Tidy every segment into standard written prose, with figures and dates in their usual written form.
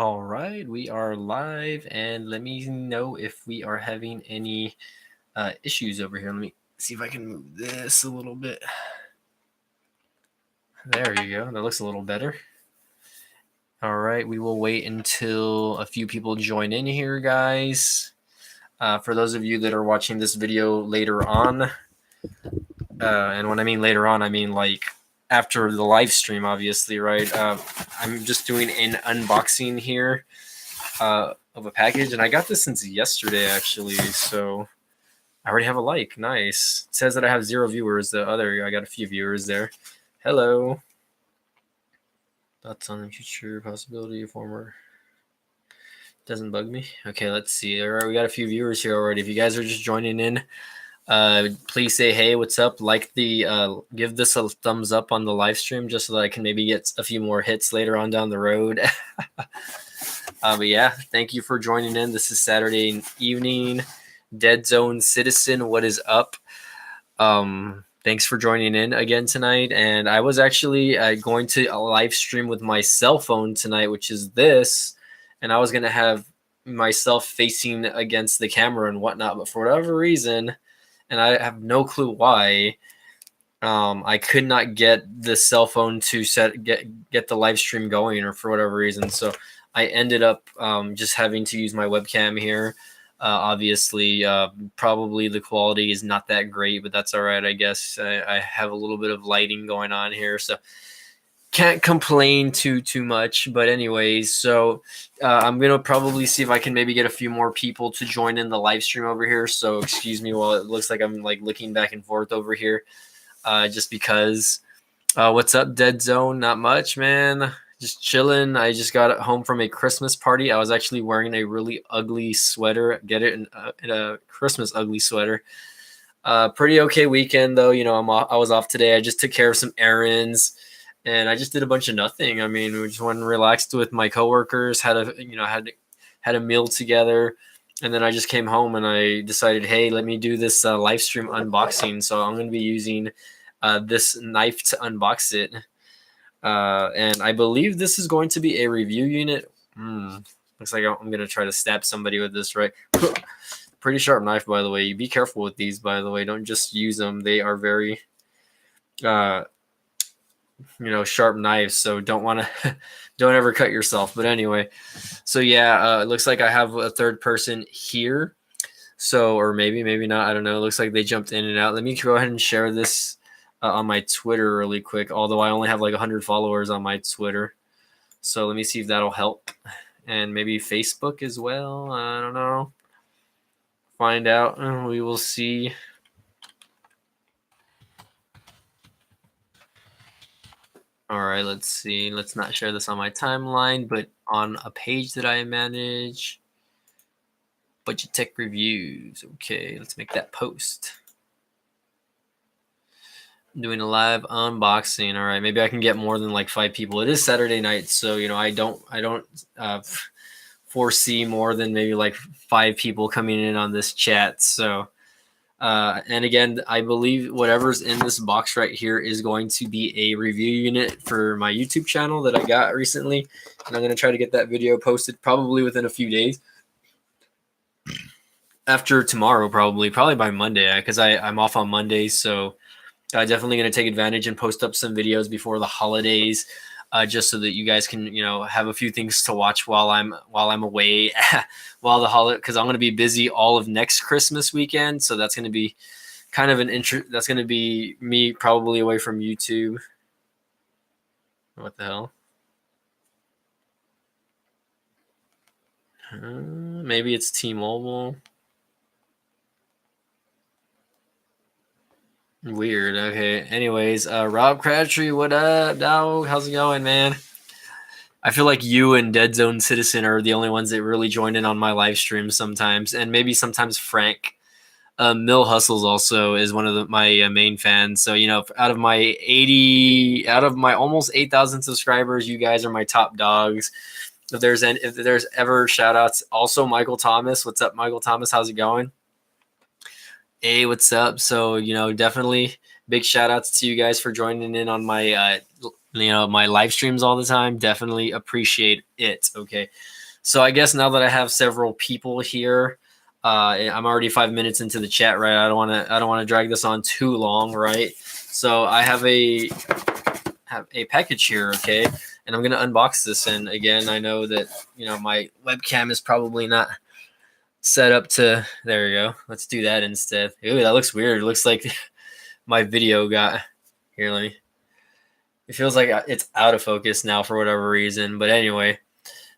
All right, we are live, and let me know if we are having any issues over here. Let me see if I can move this a little bit. There you go. That looks a little better. All right, we will wait until a few people join in here, guys. For those of you that are watching this video later on, and when I mean later on, I mean like after the live stream, obviously, right? I'm just doing an unboxing here of a package, and I got this since yesterday, actually. So I already have a like. Nice. It says that I have 0 viewers. I got a few viewers there. Hello. Thoughts on the future possibility of former. Doesn't bug me. Okay, let's see. All right, we got a few viewers here already. If you guys are just joining in, please say hey, what's up? Like give this a thumbs up on the live stream just so that I can maybe get a few more hits later on down the road. But yeah, thank you for joining in. This is Saturday evening. Dead Zone Citizen, what is up? Thanks for joining in again tonight. And I was actually going to a live stream with my cell phone tonight, which is this, and I was going to have myself facing against the camera and whatnot, but for whatever reason, and I have no clue why, I could not get the cell phone to get the live stream going, or for whatever reason. So I ended up just having to use my webcam here. Obviously, probably the quality is not that great, but that's all right, I guess. I have a little bit of lighting going on here, so can't complain too much. But anyways, so I'm gonna probably see if I can maybe get a few more people to join in the live stream over here. So excuse me while it looks like I'm like looking back and forth over here, just because. What's up, Dead Zone? Not much, man. Just chilling. I just got home from a Christmas party. I was actually wearing a really ugly sweater. Get it in a Christmas ugly sweater. Pretty okay weekend though. You know, I was off today. I just took care of some errands, and I just did a bunch of nothing. I mean, we just went and relaxed with my coworkers. Had a meal together, and then I just came home and I decided, hey, let me do this live stream unboxing. So I'm going to be using this knife to unbox it. And I believe this is going to be a review unit. Looks like I'm going to try to stab somebody with this, right? Pretty sharp knife, by the way. Be careful with these, by the way. Don't just use them. They are very, sharp knives. So don't ever cut yourself. But anyway, so yeah, it looks like I have a third person here. So, or maybe not. I don't know. It looks like they jumped in and out. Let me go ahead and share this on my Twitter really quick, although I only have like 100 followers on my Twitter. So let me see if that'll help. And maybe Facebook as well. I don't know. Find out. We will see. All right, let's see. Let's not share this on my timeline, but on a page that I manage. Budget Tech Reviews. Okay, let's make that post. I'm doing a live unboxing. All right, maybe I can get more than like 5 people. It is Saturday night, so I don't foresee more than maybe like 5 people coming in on this chat. So, and again, I believe whatever's in this box right here is going to be a review unit for my YouTube channel that I got recently, and I'm gonna try to get that video posted probably within a few days. After tomorrow, probably by Monday, because I'm off on Mondays, so. Definitely going to take advantage and post up some videos before the holidays, just so that you guys can, have a few things to watch while I'm away, while the holiday, because I'm going to be busy all of next Christmas weekend. So that's going to be kind of that's going to be me probably away from YouTube. What the hell? Maybe it's T-Mobile. Weird. Okay. Anyways, Rob Crabtree, what up, dog? How's it going, man? I feel like you and Dead Zone Citizen are the only ones that really join in on my live streams sometimes, and maybe sometimes Frank. Mill Hustles also is one of my main fans. So out of my almost 8,000 subscribers, you guys are my top dogs. If there's ever shout outs, also Michael Thomas. What's up, Michael Thomas? How's it going? Hey, what's up? So, definitely big shout outs to you guys for joining in on my my live streams all the time. Definitely appreciate it. Okay, so I guess now that I have several people here, I'm already 5 minutes into the chat, right? I don't want to drag this on too long, right? So I have a package here, okay, and I'm gonna unbox this. And again, I know that my webcam is probably not set up to. There we go. Let's do that instead. Ooh, that looks weird. It looks like my video got here. Let me. It feels like it's out of focus now for whatever reason, but anyway.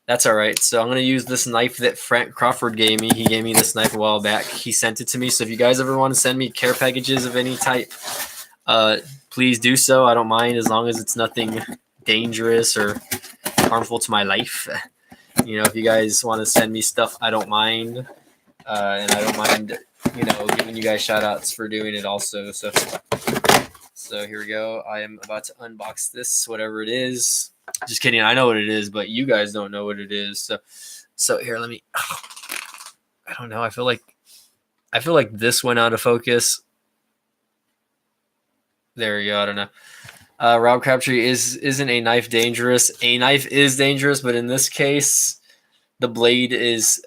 That's all right. So I'm going to use this knife that Frank Crawford gave me. He gave me this knife a while back. He sent it to me. So if you guys ever want to send me care packages of any type, please do so. I don't mind as long as it's nothing dangerous or harmful to my life. If you guys want to send me stuff, I don't mind. And I don't mind, giving you guys shout outs for doing it also. So here we go. I am about to unbox this, whatever it is. Just kidding. I know what it is, but you guys don't know what it is. So here, let me. I don't know. I feel like this went out of focus. There we go. I don't know. Rob Crabtree isn't a knife dangerous. A knife is dangerous, but in this case, the blade is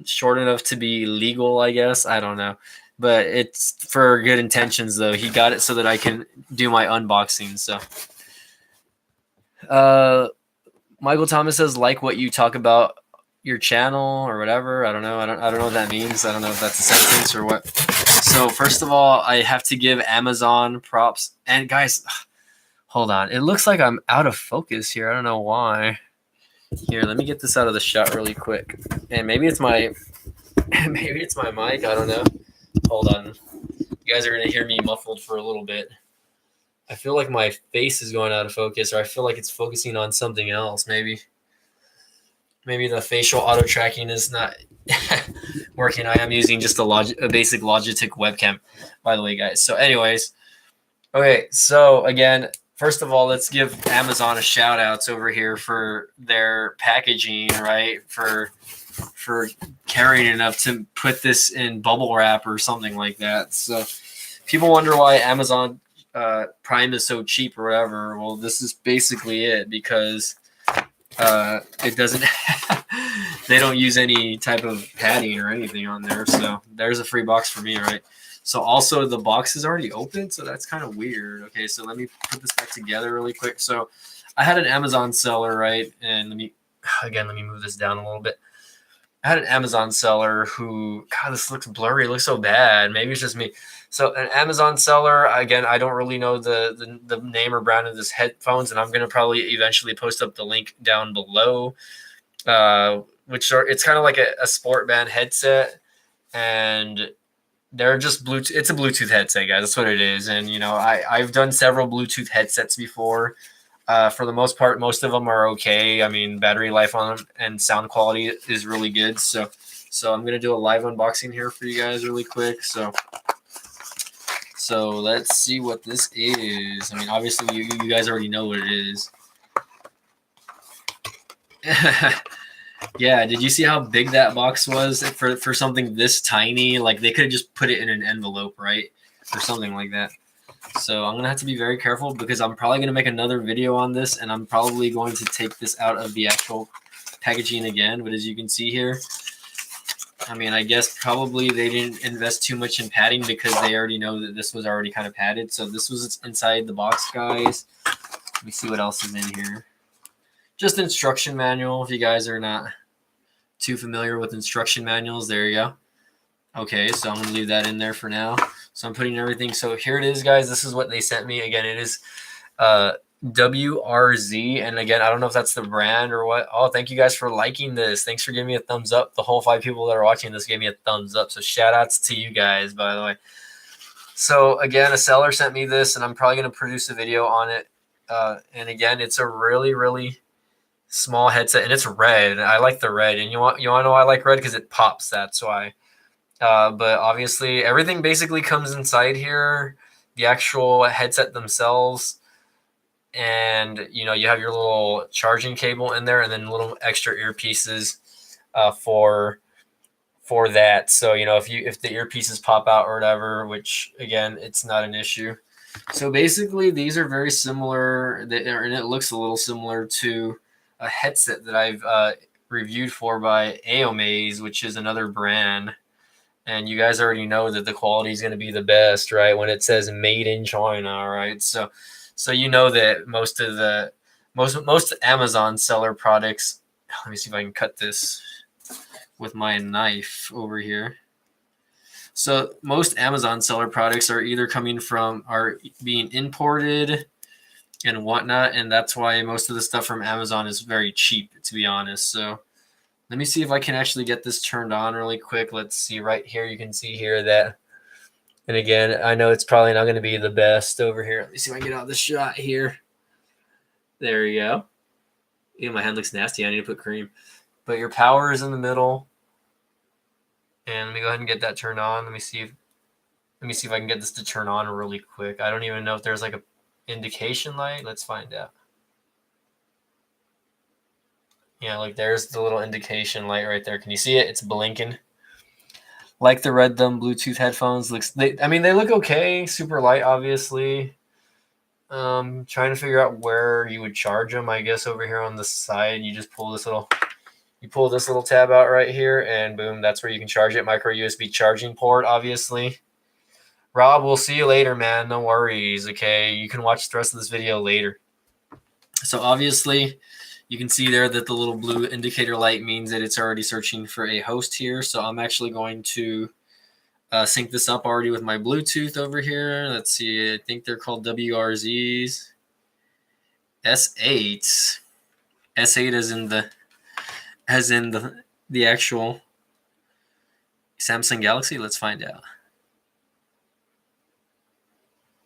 short enough to be legal, I guess. I don't know. But it's for good intentions, though. He got it so that I can do my unboxing. So, Michael Thomas says, like what you talk about your channel or whatever. I don't know. I don't know what that means. I don't know if that's a sentence or what. So first of all, I have to give Amazon props. And guys, hold on. It looks like I'm out of focus here. I don't know why. Here, let me get this out of the shot really quick. And maybe it's my mic. I don't know. Hold on. You guys are going to hear me muffled for a little bit. I feel like my face is going out of focus, or I feel like it's focusing on something else. Maybe the facial auto tracking is not working. I am using just a basic Logitech webcam, by the way, guys. So anyways, okay. So again, first of all, let's give Amazon a shout outs over here for their packaging, right? For caring enough to put this in bubble wrap or something like that. So people wonder why Amazon Prime is so cheap or whatever. Well, this is basically it, because it doesn't they don't use any type of padding or anything on there. So there's a free box for me, right? So also the box is already open, so that's kind of weird. Okay, so let me put this back together really quick. So I had an Amazon seller, right? And let me move this down a little bit. I had an Amazon seller who, God, this looks blurry. It looks so bad. Maybe it's just me. So an Amazon seller, again, I don't really know the name or brand of this headphones, and I'm going to probably eventually post up the link down below, it's kind of like a sport band headset, and they're just Bluetooth. It's a Bluetooth headset, guys. That's what it is. And, I've done several Bluetooth headsets before. For the most part, most of them are okay. I mean, battery life on them and sound quality is really good. So I'm going to do a live unboxing here for you guys really quick. So let's see what this is. I mean, obviously you guys already know what it is. Yeah, did you see how big that box was for something this tiny? Like, they could have just put it in an envelope, right? Or something like that. So I'm going to have to be very careful, because I'm probably going to make another video on this, and I'm probably going to take this out of the actual packaging again. But as you can see here, I mean, I guess probably they didn't invest too much in padding, because they already know that this was already kind of padded. So this was inside the box, guys. Let me see what else is in here. Just instruction manual, if you guys are not too familiar with instruction manuals. There you go. Okay, so I'm going to leave that in there for now. So I'm putting everything. So here it is, guys. This is what they sent me. Again, it is WRZ. And again, I don't know if that's the brand or what. Oh, thank you guys for liking this. Thanks for giving me a thumbs up. The whole 5 people that are watching this gave me a thumbs up. So shout outs to you guys, by the way. So again, a seller sent me this, and I'm probably going to produce a video on it. And again, it's a really, really small headset, and it's red. I like the red. And you want to know why I like red? Because it pops. That's why. But obviously everything basically comes inside here, the actual headset themselves. And, you have your little charging cable in there, and then little extra earpieces, for that. So, if the earpieces pop out or whatever, which again, it's not an issue. So basically, these are very similar, and it looks a little similar to a headset that I've reviewed for by Aomaze, which is another brand. And you guys already know that the quality is going to be the best, right? When it says "Made in China," right? So you know that most Amazon seller products. Let me see if I can cut this with my knife over here. So most Amazon seller products are either are being imported and whatnot, and that's why most of the stuff from Amazon is very cheap, to be honest. So let me see if I can actually get this turned on really quick. Let's see right here. You can see here that, and again, I know it's probably not going to be the best over here. Let me see if I can get out the shot here. There you go. Ew, my hand looks nasty. I need to put cream. But your power is in the middle. And let me go ahead and get that turned on. Let me see if I can get this to turn on really quick. I don't even know if there's like a indication light. Let's find out. Yeah, like there's the little indication light right there. Can you see it? It's blinking. Like the Red Thumb Bluetooth headphones. They look okay. Super light, obviously. Trying to figure out where you would charge them. I guess over here on the side, you just pull this little tab out right here, and boom, that's where you can charge it. Micro USB charging port, obviously. Rob, we'll see you later, man. No worries. Okay, you can watch the rest of this video later. So obviously, you can see there that the little blue indicator light means that it's already searching for a host here. So I'm actually going to sync this up already with my Bluetooth over here. Let's see. I think they're called WRZs S8. S8 as in the actual Samsung Galaxy. Let's find out.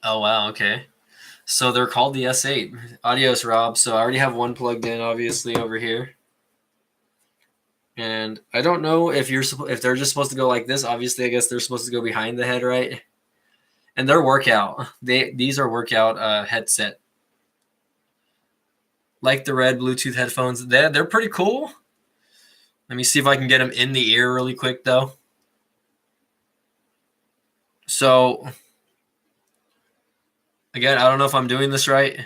Oh wow, okay. So they're called the S8. Adios, Rob. So I already have one plugged in, obviously, over here. And I don't know if they're just supposed to go like this. Obviously, I guess they're supposed to go behind the head, right? And they're workout. These are workout headset. Like the red Bluetooth headphones. They're pretty cool. Let me see if I can get them in the ear really quick, though. So, again, I don't know if I'm doing this right. I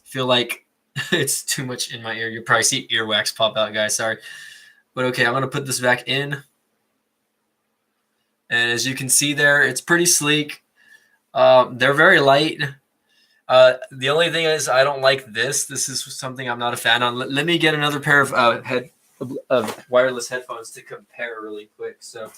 feel like it's too much in my ear. You probably see earwax pop out, guys. Sorry. But okay, I'm going to put this back in. And as you can see there, it's pretty sleek. They're very light. The only thing is I don't like this. This is something I'm not a fan on. Let me get another pair of wireless headphones to compare really quick. So,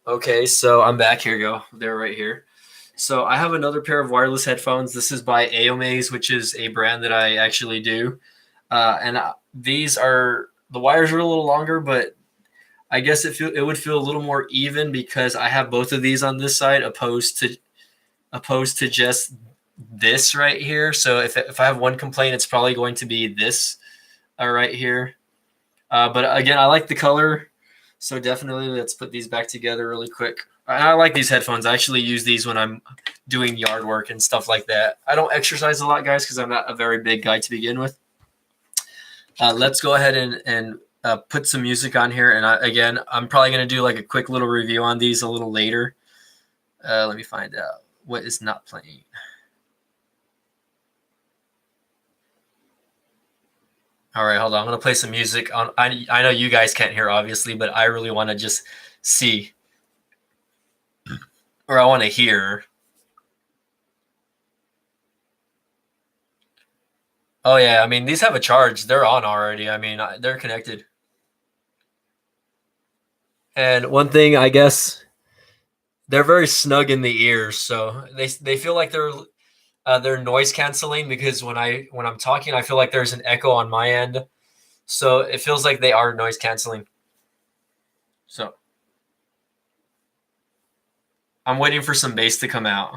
okay, so I'm back. Here you go. They're right here. So I have another pair of wireless headphones. This is by Aomaze, which is a brand that I actually do. These are the wires are a little longer, but I guess it would feel a little more even because I have both of these on this side opposed to just this right here. So if I have one complaint, it's probably going to be this right here. But again, I like the color. So definitely let's put these back together really quick. I like these headphones. I actually use these when I'm doing yard work and stuff like that. I don't exercise a lot, guys, because I'm not a very big guy to begin with. Let's go ahead and put some music on here. And again, I'm probably going to do like a quick little review on these a little later. Let me find out what is not playing. All right, hold on. I'm going to play some music. I know you guys can't hear, obviously, but I really want to just see, or I want to hear. Oh, yeah. I mean, these have a charge. They're on already. I mean, they're connected. And one thing, I guess, they're very snug in the ears, so they feel like they're noise canceling because when I'm talking, I feel like there's an echo on my end, so it feels like they are noise canceling. So I'm waiting for some bass to come out.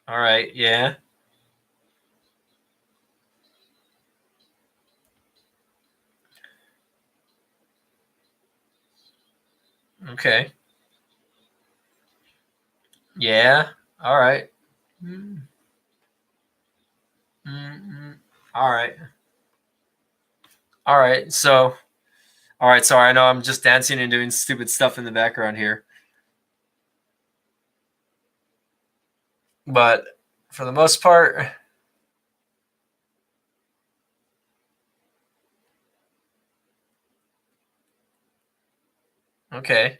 All right, yeah. Okay. Yeah. All right. Mm, All right. All right. So, all right. Sorry, I know I'm just dancing and doing stupid stuff in the background here, but for the most part, okay.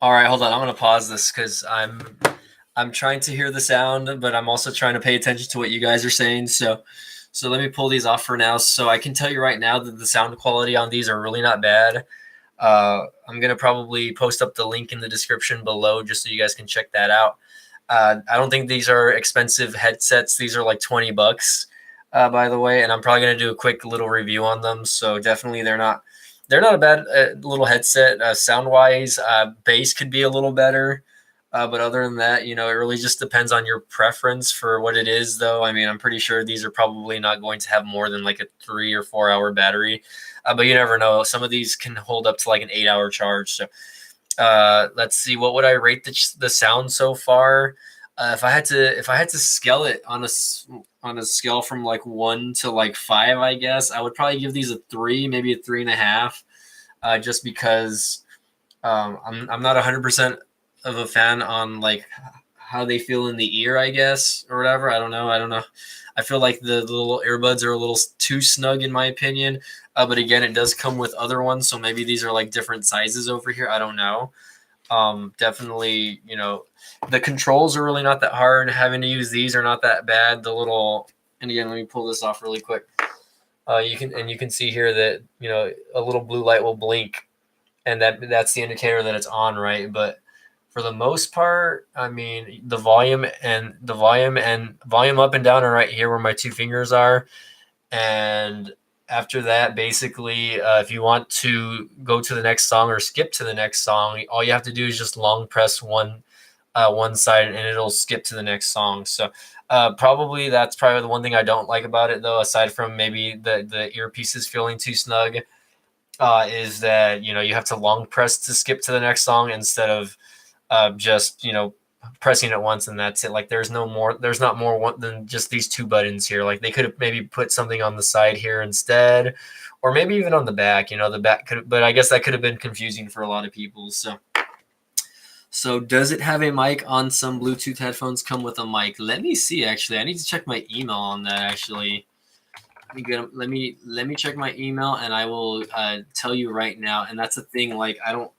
All right, hold on. I'm gonna pause this because I'm trying to hear the sound, but I'm also trying to pay attention to what you guys are saying. So let me pull these off for now. So I can tell you right now that the sound quality on these are really not bad. I'm gonna probably post up the link in the description below just so you guys can check that out. I don't think these are expensive headsets. These are like $20, by the way, and I'm probably gonna do a quick little review on them. So definitely they're not a bad little headset. Sound wise, bass could be a little better. But other than that, it really just depends on your preference for what it is, though. I mean, I'm pretty sure these are probably not going to have more than like a 3 or 4 hour battery, but you never know. Some of these can hold up to like an 8 hour charge. So let's see, what would I rate the sound so far? If I had to scale it on a scale from like 1 to like 5, I guess I would probably give these a 3, maybe a 3.5, just because I'm not 100% of a fan on like how they feel in the ear, I guess, or whatever. I don't know. I feel like the little earbuds are a little too snug in my opinion. But again, it does come with other ones, so maybe these are like different sizes over here. I don't know. Definitely, the controls are really not that hard. Having to use these are not that bad. And again, let me pull this off really quick. You can see here that a little blue light will blink, and that's the indicator that it's on, right? But for the most part, I mean, the volume up and down are right here where my two fingers are, and after that, basically, if you want to go to the next song or skip to the next song, all you have to do is just long press one side, and it'll skip to the next song. So probably that's probably the one thing I don't like about it, though, aside from maybe the earpieces feeling too snug, is that you have to long press to skip to the next song instead of just pressing it once and that's it. Like there's not more than just these two buttons here. Like they could have maybe put something on the side here instead, or maybe even on the back. The back could, but I guess that could have been confusing for a lot of people. So does it have a mic? On some Bluetooth headphones come with a mic. Let me see. Actually, I need to check my email on that. Actually, let me check my email, and I will tell you right now. And that's a thing. Like I don't.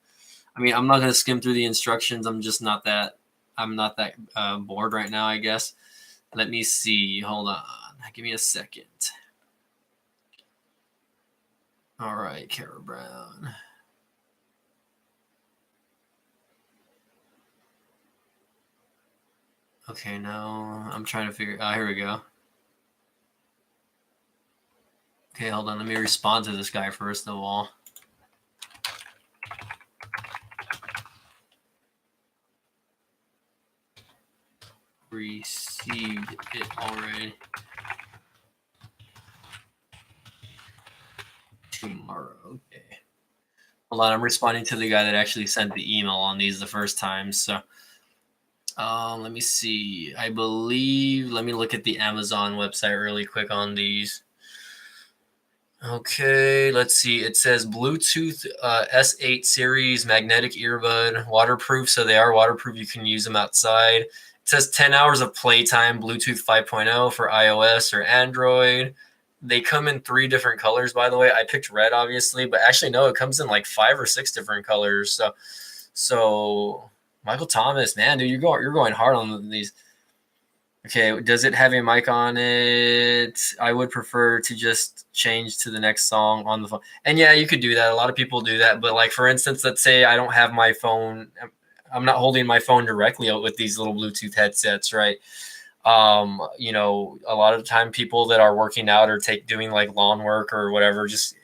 I mean, I'm not gonna skim through the instructions. I'm just not that. I'm not that bored right now, I guess. Let me see. Hold on. Give me a second. All right, Kara Brown. Okay, now I'm trying to figure. Here we go. Okay, hold on. Let me respond to this guy first of all. Received it already. Tomorrow. Okay. Hold on. I'm responding to the guy that actually sent the email on these the first time. So let me see. I believe. Let me look at the Amazon website really quick on these. Okay, let's see. It says Bluetooth S8 series magnetic earbud, waterproof. So they are waterproof. You can use them outside. It says 10 hours of playtime, Bluetooth 5.0 for iOS or Android. They come in 3 different colors, by the way. I picked red, obviously, but actually, no, it comes in like 5 or 6 different colors. So Michael Thomas, man, dude, you're going hard on these. Okay, does it have a mic on it? I would prefer to just change to the next song on the phone. And yeah, you could do that. A lot of people do that. But like for instance, let's say I don't have my phone. I'm not holding my phone directly with these little Bluetooth headsets, right? A lot of the time people that are working out or doing like lawn work or whatever, just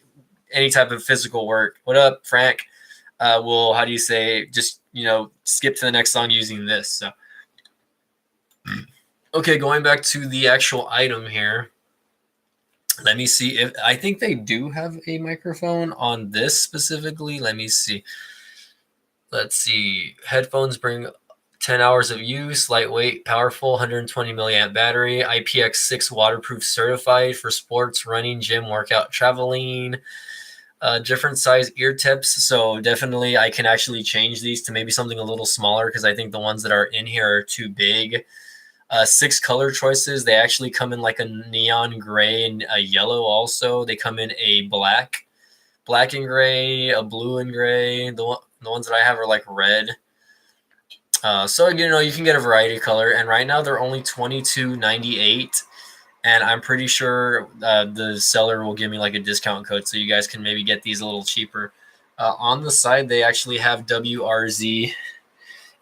any type of physical work. What up, Frank? Will, how do you say, just, skip to the next song using this. So, okay, going back to the actual item here. Let me see if I think they do have a microphone on this specifically. Let me see. Let's see. Headphones bring 10 hours of use, lightweight, powerful, 120 milliamp battery, IPX6 waterproof certified for sports, running, gym, workout, traveling. Different size ear tips. So definitely I can actually change these to maybe something a little smaller because I think the ones that are in here are too big. 6 color choices. They actually come in like a neon gray and a yellow also. They come in a black and gray, a blue and gray. The ones that I have are like red. So, you can get a variety of color. And right now they're only $22.98. And I'm pretty sure the seller will give me like a discount code so you guys can maybe get these a little cheaper. On the side, they actually have WRZ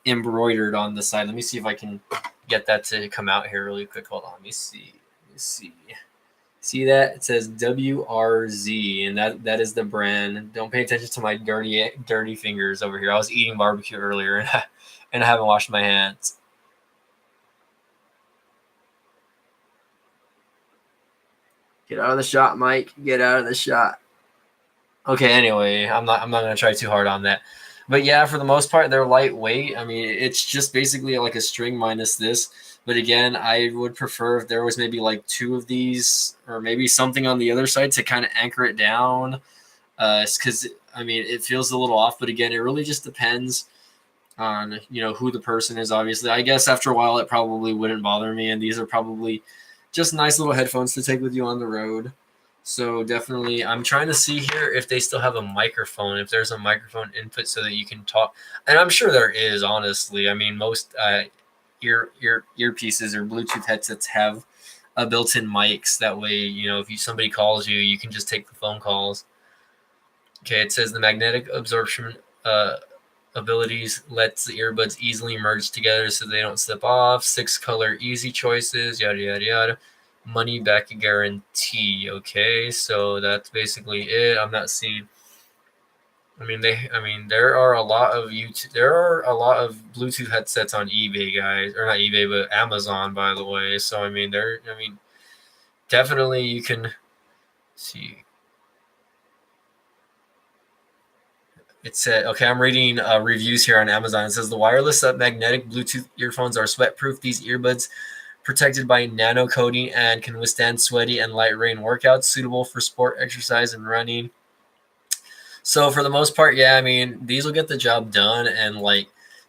embroidered on the side. Let me see if I can get that to come out here really quick. Hold on. Let me see. See that? It says WRZ, and that is the brand. Don't pay attention to my dirty fingers over here. I was eating barbecue earlier, and I haven't washed my hands. Get out of the shot, Mike. Get out of the shot. Okay, anyway, I'm not gonna try too hard on that. But yeah, for the most part, they're lightweight. I mean, it's just basically like a string minus this. But again, I would prefer if there was maybe like 2 of these or maybe something on the other side to kind of anchor it down. Because, I mean, it feels a little off. But again, it really just depends on, who the person is, obviously. I guess after a while, it probably wouldn't bother me. And these are probably just nice little headphones to take with you on the road. So definitely, I'm trying to see here if they still have a microphone, if there's a microphone input so that you can talk. And I'm sure there is, honestly. I mean, most earpieces or Bluetooth headsets have built-in mics. That way, if somebody calls you, you can just take the phone calls. Okay, it says the magnetic absorption abilities lets the earbuds easily merge together so they don't slip off. 6 color easy choices, yada, yada, yada. Money back guarantee. Okay, so that's basically it. I'm not seeing. There are a lot of Bluetooth headsets on eBay, guys, or not eBay, but Amazon, by the way. So definitely you can see. It said, okay, I'm reading reviews here on Amazon. It says the wireless magnetic Bluetooth earphones are sweat-proof. These earbuds protected by nano coating and can withstand sweaty and light rain workouts, suitable for sport, exercise, and running. So for the most part, yeah, these will get the job done. And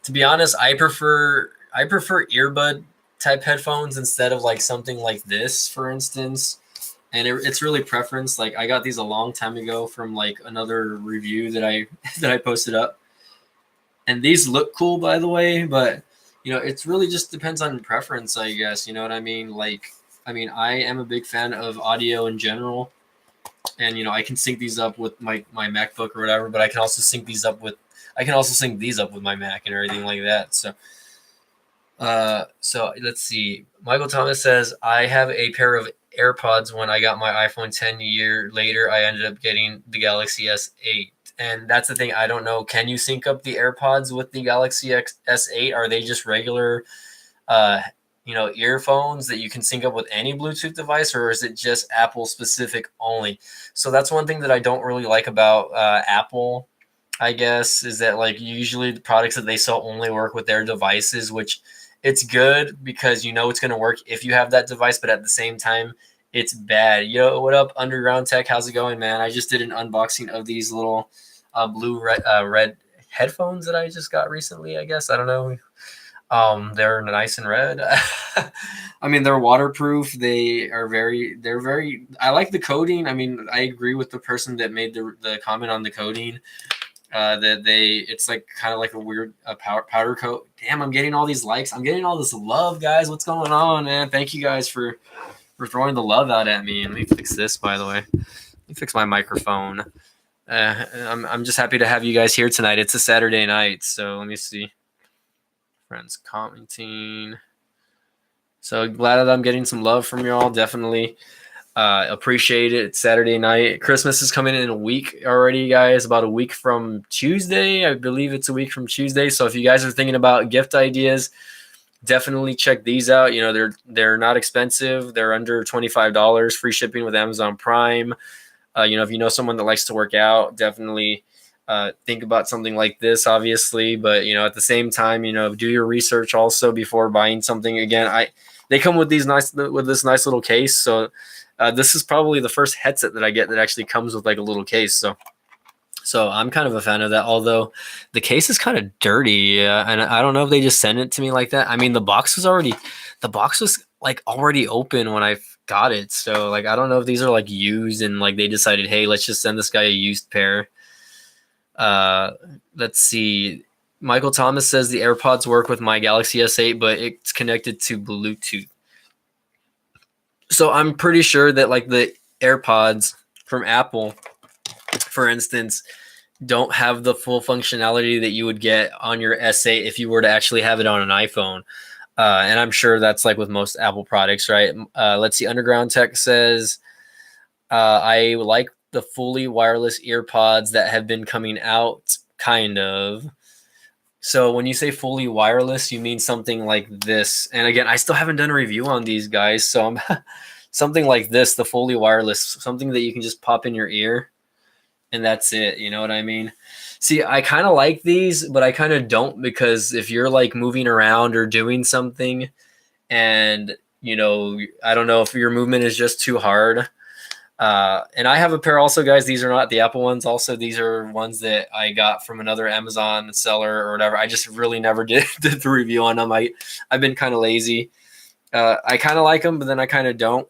to be honest, I prefer earbud type headphones instead of like something like this, for instance. And it's really preference. Like I got these a long time ago from like another review that I posted up, and these look cool, by the way, but it's really just depends on preference, I guess. You know what I mean? I am a big fan of audio in general, and I can sync these up with my MacBook or whatever, but I can also sync these up with my Mac and everything like that. So let's see. Michael Thomas says, I have a pair of AirPods. When I got my iPhone 10 a year later, I ended up getting the Galaxy S8. And that's the thing. I don't know. Can you sync up the AirPods with the Galaxy S8? Are they just regular, earphones that you can sync up with any Bluetooth device, or is it just Apple specific only? So that's one thing that I don't really like about Apple, I guess, is that like usually the products that they sell only work with their devices, which it's good because it's going to work if you have that device, but at the same time, it's bad. Yo, what up, Underground Tech? How's it going, man? I just did an unboxing of these little blue red headphones that I just got recently, I guess. I don't know. They're nice and red. They're waterproof. They're very, I like the coating. I agree with the person that made the comment on the coating. It's like kind of like a weird powder coat. Damn, I'm getting all these likes. I'm getting all this love, guys. What's going on, man? Thank you guys for throwing the love out at me. Let me fix this, by the way. Let me fix my microphone. I'm just happy to have you guys here tonight. It's a Saturday night, so let me see. Friends commenting. So glad that I'm getting some love from y'all, definitely. Appreciate it. It's Saturday night. Christmas is coming in a week already, guys. About a week from Tuesday. I believe it's a week from Tuesday. So if you guys are thinking about gift ideas, definitely check these out. You know, they're not expensive. They're under $25. Free shipping with Amazon Prime. You know, if you know someone that likes to work out, definitely think about something like this, obviously. But, you know, at the same time, you know, do your research also before buying something. Again, they come with this nice little case. So this is probably the first headset that I get that actually comes with like a little case. So I'm kind of a fan of that, although the case is kind of dirty, and I don't know if they just sent it to me like that. I mean, the box was like already open when I got it, so like I don't know if these are like used and like they decided, hey, let's just send this guy a used pair. Let's see. Michael Thomas says the AirPods work with my Galaxy S8, but it's connected to Bluetooth. So I'm pretty sure that like the AirPods from Apple, for instance, don't have the full functionality that you would get on your S8 if you were to actually have it on an iPhone. And I'm sure that's like with most Apple products, right? Let's see. Underground Tech says, I like the fully wireless earpods that have been coming out, kind of. So when you say fully wireless, you mean something like this. And again, I still haven't done a review on these guys. So I'm something like this, the fully wireless, something that you can just pop in your ear and that's it. You know what I mean? See, I kind of like these, but I kind of don't, because if you're like moving around or doing something and, you know, I don't know if your movement is just too hard. And I have a pair also, guys. These are not the Apple ones. Also, these are ones that I got from another Amazon seller or whatever. I just really never did the review on them. I've been kind of lazy. I kind of like them, but then I kind of don't.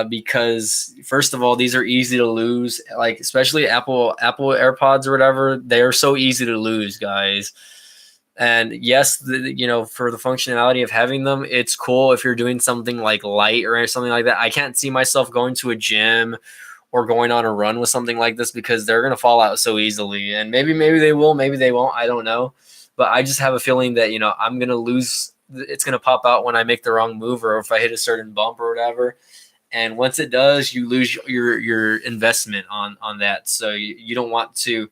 Because first of all, these are easy to lose, like especially Apple AirPods or whatever. They are so easy to lose, guys. And yes, you know, for the functionality of having them, it's cool if you're doing something like light or something like that. I can't see myself going to a gym or going on a run with something like this because they're going to fall out so easily. And maybe they will, maybe they won't. I don't know. But I just have a feeling that, you know, I'm going to lose. It's going to pop out when I make the wrong move or if I hit a certain bump or whatever. And once it does, you lose your investment on that. So you don't want to,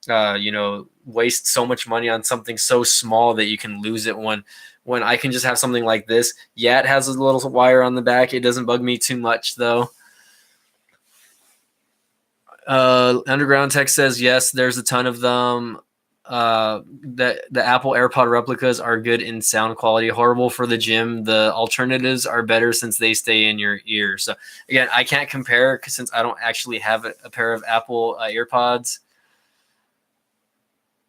you know, waste so much money on something so small that you can lose it when I can just have something like this. Yeah, it has a little wire on the back. It doesn't bug me too much, though. Underground Tech says, yes, there's a ton of them. The Apple AirPod replicas are good in sound quality, horrible for the gym. The alternatives are better since they stay in your ear. So again, I can't compare since I don't actually have a pair of Apple AirPods.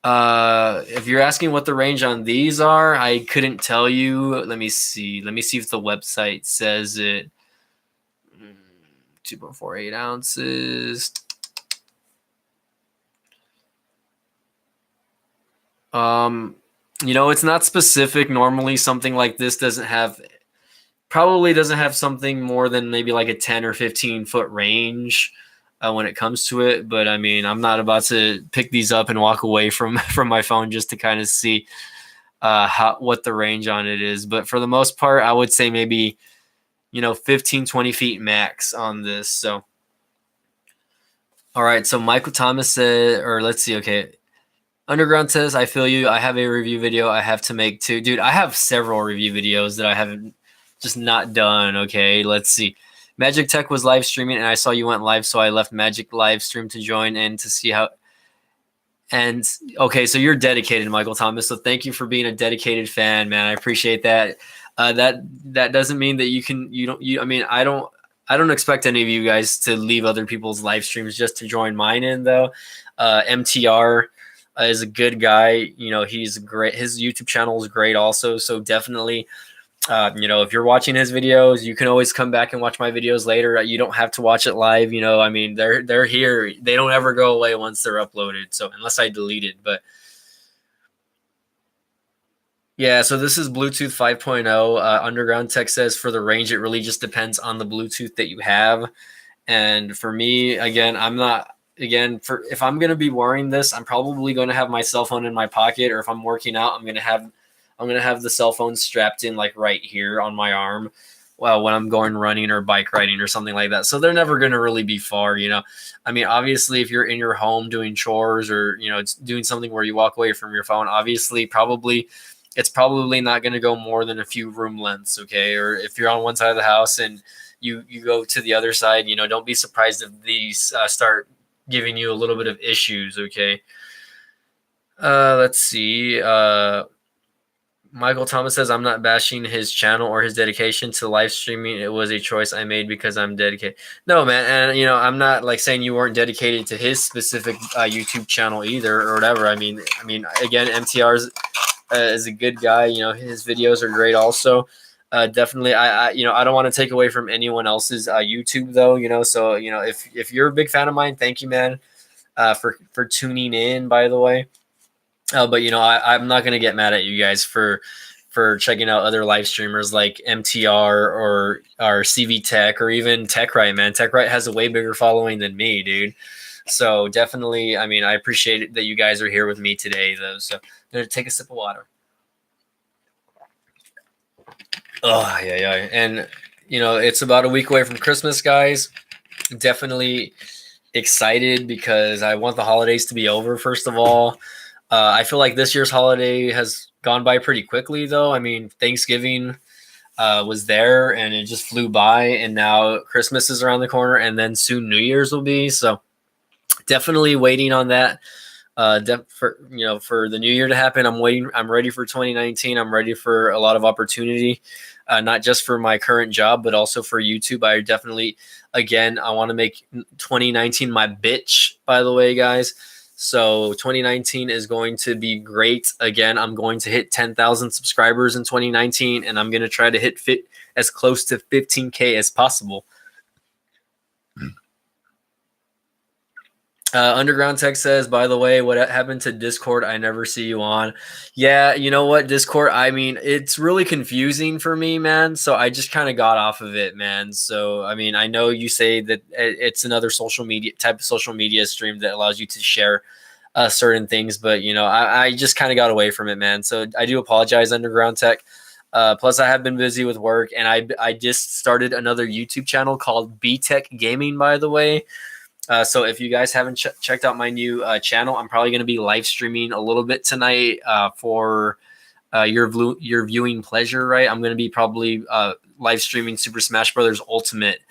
If you're asking what the range on these are, I couldn't tell you. Let me see if the website says it. 2.48 ounces. You know, it's not specific. Normally something like this probably doesn't have something more than maybe like a 10 or 15 foot range when it comes to it. But I mean, I'm not about to pick these up and walk away from my phone just to kind of see what the range on it is. But for the most part, I would say maybe, you know, 15, 20 feet max on this. So, all right. So Michael Thomas said, or let's see. Okay. Underground says, I feel you. I have a review video I have to make too. Dude, I have several review videos that I haven't just not done. Okay, let's see. Magic Tech was live streaming and I saw you went live, so I left Magic live stream to join and to see how. And okay, so you're dedicated, Michael Thomas. So thank you for being a dedicated fan, man. I appreciate that. That doesn't mean that I mean, I don't expect any of you guys to leave other people's live streams just to join mine in, though. MTR is a good guy. You know, he's great. His YouTube channel is great also. So definitely, you know, if you're watching his videos, you can always come back and watch my videos later. You don't have to watch it live. You know, I mean, they're here. They don't ever go away once they're uploaded. So unless I delete it, but yeah, so this is Bluetooth 5.0. Underground Tech says for the range, it really just depends on the Bluetooth that you have. And for me, again, if I'm going to be wearing this, I'm probably going to have my cell phone in my pocket, or if I'm working out, I'm going to have the cell phone strapped in like right here on my arm. well, when I'm going running or bike riding or something like that. So they're never going to really be far, you know. I mean, obviously, if you're in your home doing chores or, you know, it's doing something where you walk away from your phone, obviously, it's probably not going to go more than a few room lengths, okay? Or if you're on one side of the house and you go to the other side, you know, don't be surprised if these start giving you a little bit of issues, okay? Let's see. Michael Thomas says, I'm not bashing his channel or his dedication to live streaming. It was a choice I made because I'm dedicated. No, man. And, you know, I'm not like saying you weren't dedicated to his specific YouTube channel either or whatever. I mean, again, MTR is a good guy. You know, his videos are great also. Definitely. You know, I don't want to take away from anyone else's YouTube though, you know, so, you know, if you're a big fan of mine, thank you, man, for tuning in, by the way. But you know, I'm not gonna get mad at you guys for checking out other live streamers like MTR or CV Tech or even TechRight, man. TechRight has a way bigger following than me, dude. So definitely, I mean, I appreciate it that you guys are here with me today, though. So I'm gonna take a sip of water. Oh yeah. And you know, it's about a week away from Christmas, guys. Definitely excited because I want the holidays to be over, first of all. I feel like this year's holiday has gone by pretty quickly, though. I mean, Thanksgiving was there and it just flew by, and now Christmas is around the corner, and then soon New Year's will be. So definitely waiting on that. For the new year to happen, I'm waiting. I'm ready for 2019. I'm ready for a lot of opportunity, not just for my current job, but also for YouTube. I definitely, again, I want to make 2019 my bitch. By the way, guys. So 2019 is going to be great. Again, I'm going to hit 10,000 subscribers in 2019, and I'm going to try to hit as close to 15K as possible. Underground Tech says, by the way, what happened to Discord? I never see you on. Yeah, you know what, Discord? I mean, it's really confusing for me, man. So I just kind of got off of it, man. So, I mean, I know you say that it's another social media type of social media stream that allows you to share certain things, but, you know, I just kind of got away from it, man. So I do apologize, Underground Tech. Plus, I have been busy with work, and I just started another YouTube channel called B Tech Gaming, by the way. So if you guys haven't checked out my new channel, I'm probably going to be live streaming a little bit tonight for your viewing pleasure, right? I'm going to be probably live streaming Super Smash Brothers Ultimate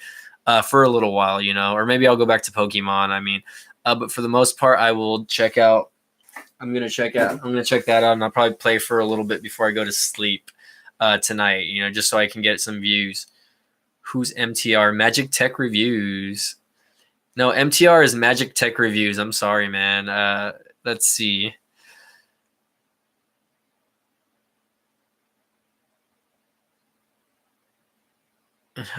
for a little while, you know, or maybe I'll go back to Pokemon. I mean, but for the most part, I will check out. I'm going to check that out, and I'll probably play for a little bit before I go to sleep tonight, you know, just so I can get some views. Who's MTR? Magic Tech Reviews. No, MTR is Magic Tech Reviews. I'm sorry, man. Let's see.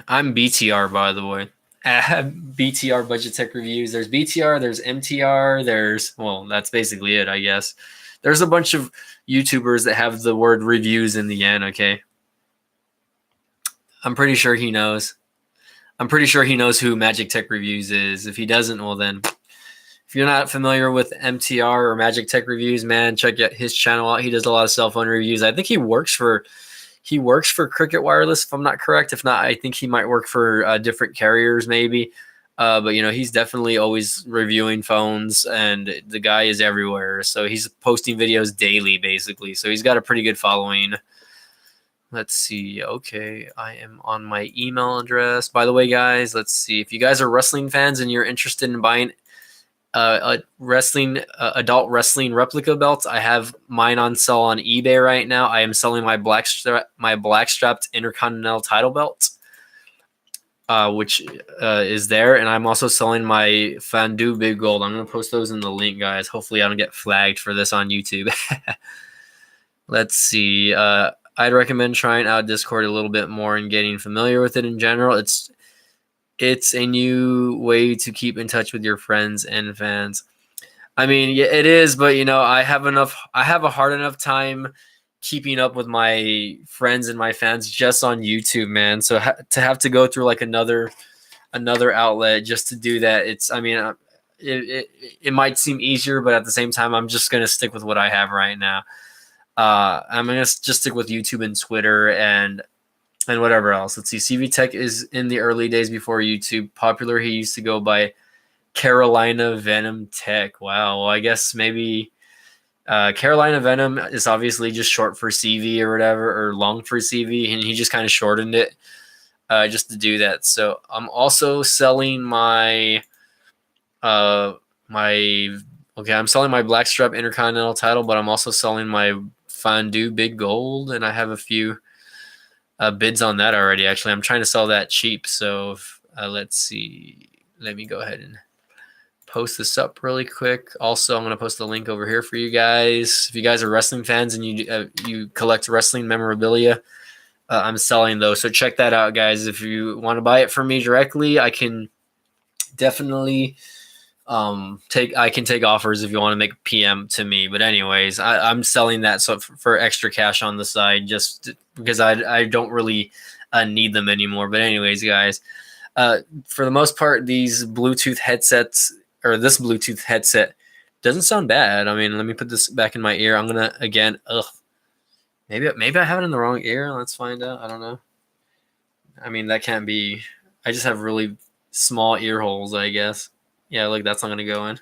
I'm BTR, by the way. BTR Budget Tech Reviews. There's BTR, there's MTR, well, that's basically it, I guess. There's a bunch of YouTubers that have the word reviews in the end, okay? I'm pretty sure he knows. I'm pretty sure he knows who Magic Tech Reviews is. If he doesn't, well then, if you're not familiar with MTR or Magic Tech Reviews, man, check out his channel out. He does a lot of cell phone reviews. I think he works for Cricket Wireless, if I'm not correct. If not, I think he might work for different carriers, maybe. But you know, he's definitely always reviewing phones, and the guy is everywhere. So he's posting videos daily, basically. So he's got a pretty good following. Let's see. Okay, I am on my email address. By the way, guys, let's see. If you guys are wrestling fans and you're interested in buying adult wrestling replica belts, I have mine on sale on eBay right now. I am selling my black strapped Intercontinental title belt, which is there, and I'm also selling my Fondue Big Gold. I'm gonna post those in the link, guys. Hopefully, I don't get flagged for this on YouTube. Let's see. I'd recommend trying out Discord a little bit more and getting familiar with it in general. It's a new way to keep in touch with your friends and fans. I mean, yeah, it is, but you know, I have a hard enough time keeping up with my friends and my fans just on YouTube, man. So to have to go through like another outlet just to do that, it might seem easier, but at the same time, I'm just gonna stick with what I have right now. I'm gonna just stick with YouTube and Twitter, and and whatever else. Let's see. CV Tech is in the early days before YouTube. Popular, he used to go by Carolina Venom Tech. Wow. Well, I guess maybe Carolina Venom is obviously just short for CV or whatever, or long for CV, and he just kind of shortened it just to do that. So I'm also selling my I'm selling my Blackstrap Intercontinental title, but I'm also selling my Fondue Big Gold, and I have a few bids on that already. Actually, I'm trying to sell that cheap. So let's see. Let me go ahead and post this up really quick. Also, I'm going to post the link over here for you guys. If you guys are wrestling fans and you collect wrestling memorabilia, I'm selling those. So check that out, guys. If you want to buy it from me directly, I can definitely take offers if you want to make a PM to me. But anyways, I'm selling that so for extra cash on the side, just because I don't really need them anymore. But anyways, guys, for the most part, these Bluetooth headsets, or this Bluetooth headset, doesn't sound bad. I mean, let me put this back in my ear. I'm gonna again. Maybe I have it in the wrong ear. Let's find out. I don't know. I mean, that can't be. I just have really small ear holes, I guess. Yeah, look, that's not going to go in.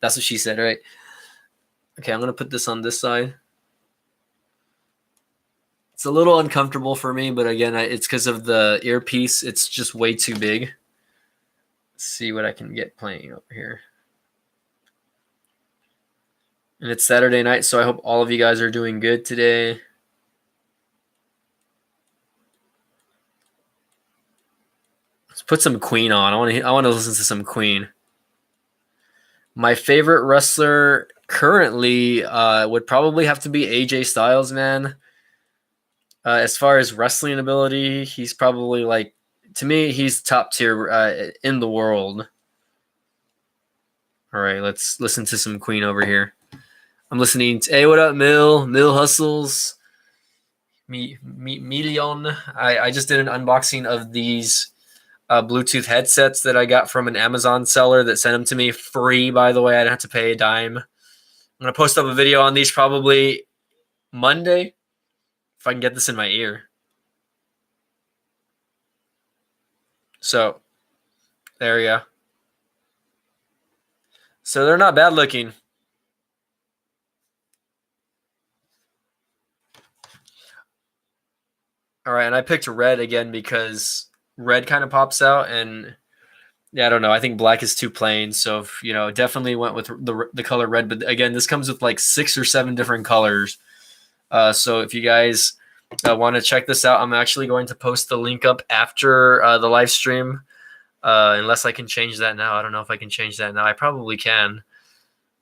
That's what she said, right? Okay, I'm going to put this on this side. It's a little uncomfortable for me, but again, it's because of the earpiece. It's just way too big. Let's see what I can get playing over here. And it's Saturday night, so I hope all of you guys are doing good today. Let's put some Queen on. I want to listen to some Queen. My favorite wrestler currently would probably have to be AJ Styles, man. As far as wrestling ability, he's probably like, to me, he's top tier in the world. All right, let's listen to some Queen over here. I'm listening to, hey, what up, Mill Hustles, Million. I just did an unboxing of these Bluetooth headsets that I got from an Amazon seller that sent them to me free, by the way. I didn't have to pay a dime. I'm going to post up a video on these probably Monday if I can get this in my ear. So there we go. So they're not bad looking. All right, and I picked red again because red kind of pops out, and yeah, I don't know. I think black is too plain, so if, definitely went with the color red. But again, this comes with like 6 or 7 different colors. So if you guys want to check this out, I'm actually going to post the link up after the live stream, unless I can change that now. I don't know if I can change that now. I probably can.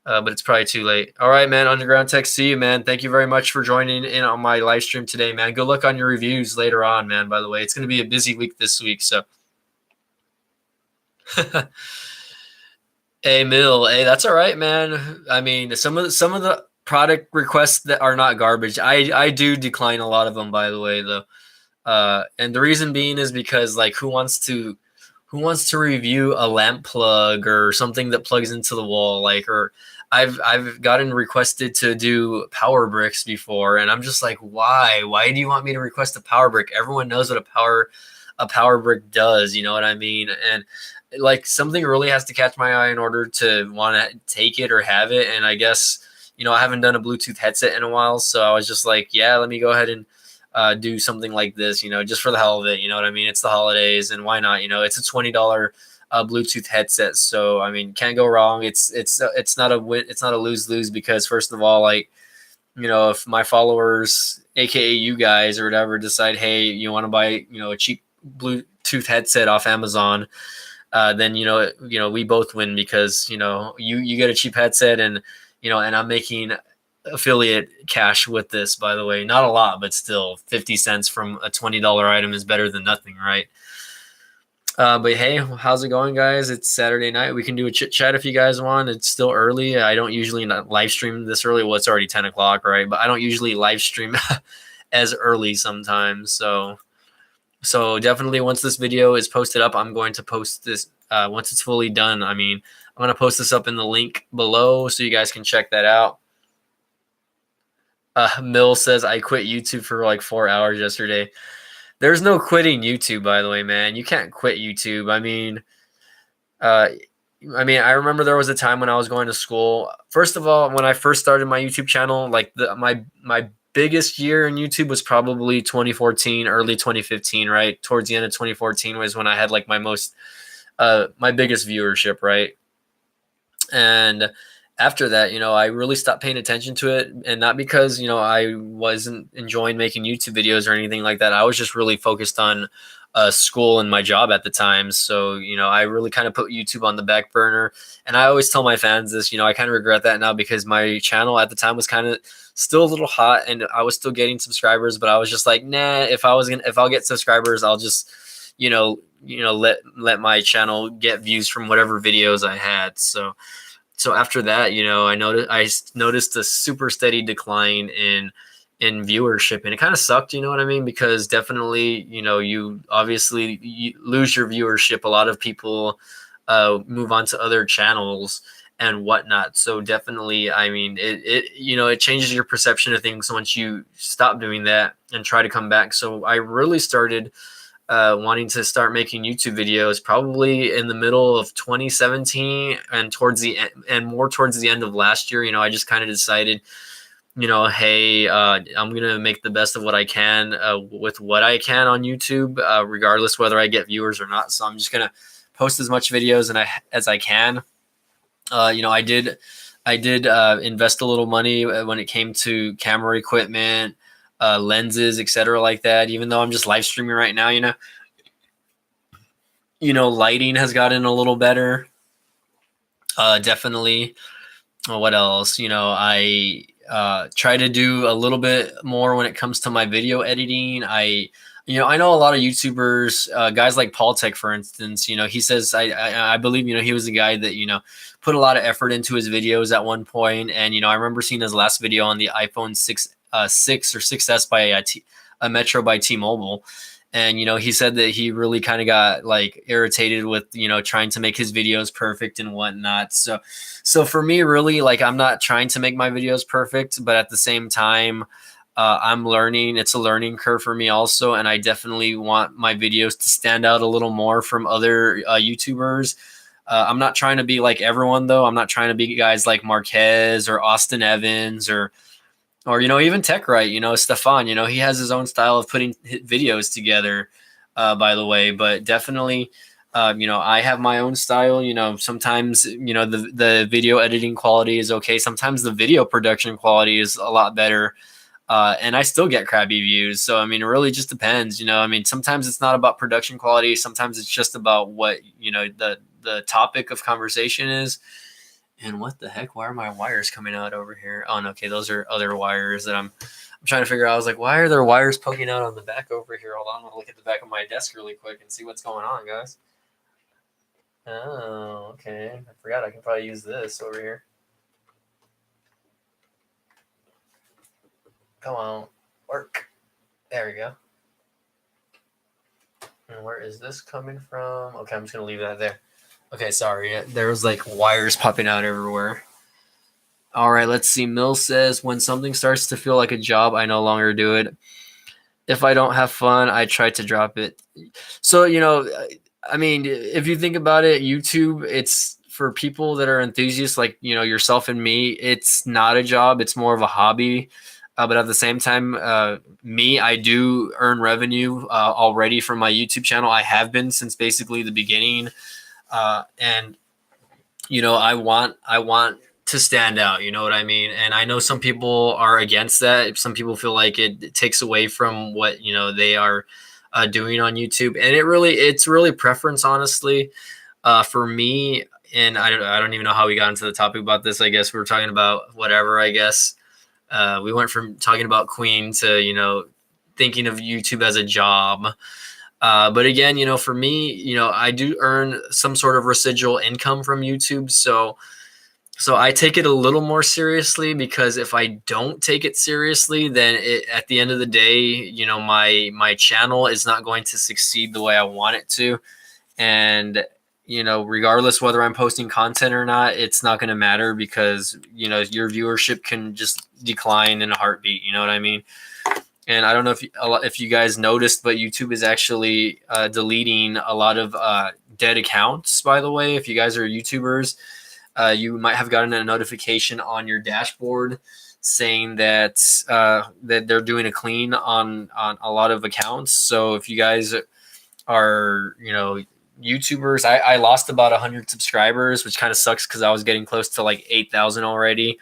But it's probably too late. All right, man. Underground Tech, see you, man. Thank you very much for joining in on my live stream today, man. Good luck on your reviews later on, man, by the way. It's going to be a busy week this week, so. Hey, Mill. Hey, that's all right, man. I mean, some of the product requests that are not garbage, I do decline a lot of them, by the way, though. And the reason being is because, like, who wants to review a lamp plug or something that plugs into the wall, like, or I've gotten requested to do power bricks before, and I'm just like, why do you want me to request a power brick? Everyone knows what a power brick does, you know what I mean? And like, something really has to catch my eye in order to want to take it or have it. And I guess, I haven't done a Bluetooth headset in a while, so I was just like, yeah, let me go ahead and do something like this, just for the hell of it. You know what I mean? It's the holidays, and why not? It's a $20 Bluetooth headset, so I mean, can't go wrong. It's not a win. It's not a lose because, first of all, like, if my followers, aka you guys or whatever, decide, hey, you want to buy a cheap Bluetooth headset off Amazon, then we both win, because you get a cheap headset, and and I'm making affiliate cash with this, by the way. Not a lot, but still 50 cents from a $20 item is better than nothing, right? But hey, how's it going, guys? It's Saturday night. We can do a chit chat if you guys want. It's still early. I don't usually not live stream this early. Well, it's already 10 o'clock, right? But I don't usually live stream as early sometimes. So definitely, once this video is posted up, I'm going to post this once it's fully done. I mean, I'm going to post this up in the link below so you guys can check that out. Mill says, I quit YouTube for like 4 hours yesterday. There's no quitting YouTube, by the way, man. You can't quit YouTube. Uh, I remember there was a time when I was going to school. First of all, when I first started my YouTube channel, like my biggest year in YouTube was probably 2014, early 2015, right? Towards the end of 2014 was when I had like my biggest viewership, right? And after that, I really stopped paying attention to it. And not because, I wasn't enjoying making YouTube videos or anything like that. I was just really focused on school and my job at the time. So, I really kind of put YouTube on the back burner. And I always tell my fans this, I kind of regret that now because my channel at the time was kind of still a little hot and I was still getting subscribers, but I was just like, nah, if I'll get subscribers, I'll just, let my channel get views from whatever videos I had. So after that, I noticed a super steady decline in viewership, and it kind of sucked, you know what I mean? Because definitely, you lose your viewership. A lot of people move on to other channels and whatnot. So definitely, it changes your perception of things once you stop doing that and try to come back. So I really started wanting to start making YouTube videos probably in the middle of 2017 and more towards the end of last year. I just kind of decided, hey, I'm going to make the best of what I can with what I can on YouTube, regardless whether I get viewers or not. So I'm just going to post as much videos as I can. I did invest a little money when it came to camera equipment, lenses, etc., like that. Even though I'm just live streaming right now, lighting has gotten a little better. Definitely. What else? I try to do a little bit more when it comes to my video editing. I know a lot of YouTubers, guys like Paul Tech, for instance. He says I believe he was the guy that put a lot of effort into his videos at one point, and I remember seeing his last video on the iPhone 6 or 6S by a Metro by T-Mobile. And he said that he really kind of got like irritated with trying to make his videos perfect and whatnot. So for me, really, like, I'm not trying to make my videos perfect, but at the same time, I'm learning. It's a learning curve for me also, and I definitely want my videos to stand out a little more from other YouTubers. I'm not trying to be like everyone, though. I'm not trying to be guys like Marquez or Austin Evans or even Tech Right, Stefan, he has his own style of putting videos together, by the way, but definitely, I have my own style. Sometimes, the video editing quality is okay. Sometimes the video production quality is a lot better. And I still get crappy views. So, it really just depends, sometimes it's not about production quality. Sometimes it's just about what, the topic of conversation is. And what the heck? Why are my wires coming out over here? Oh, no, okay, those are other wires that I'm trying to figure out. I was like, why are there wires poking out on the back over here? Hold on, I'm gonna look at the back of my desk really quick and see what's going on, guys. Oh, okay. I forgot I can probably use this over here. Come on, work. There we go. And where is this coming from? Okay, I'm just gonna leave that there. Okay, sorry. There was like wires popping out everywhere. All right, let's see. Mill says, when something starts to feel like a job, I no longer do it. If I don't have fun, I try to drop it. So, if you think about it, YouTube, it's for people that are enthusiasts like, yourself and me. It's not a job. It's more of a hobby. But at the same time, I do earn revenue already from my YouTube channel. I have been since basically the beginning. And I want to stand out, you know what I mean? And I know some people are against that. Some people feel like it takes away from what they are doing on YouTube, and it's really preference, honestly. For me, and I don't even know how we got into the topic about this. I guess we were talking about whatever. I guess we went from talking about Queen to thinking of YouTube as a job. But again, for me, I do earn some sort of residual income from YouTube. So I take it a little more seriously, because if I don't take it seriously, then at the end of the day, my channel is not going to succeed the way I want it to. And, regardless whether I'm posting content or not, it's not going to matter, because, your viewership can just decline in a heartbeat. You know what I mean? And I don't know if you guys noticed, but YouTube is actually deleting a lot of dead accounts. By the way, if you guys are YouTubers, you might have gotten a notification on your dashboard saying that that they're doing a clean on a lot of accounts. So if you guys are, YouTubers, I lost about 100 subscribers, which kind of sucks because I was getting close to like 8,000 already.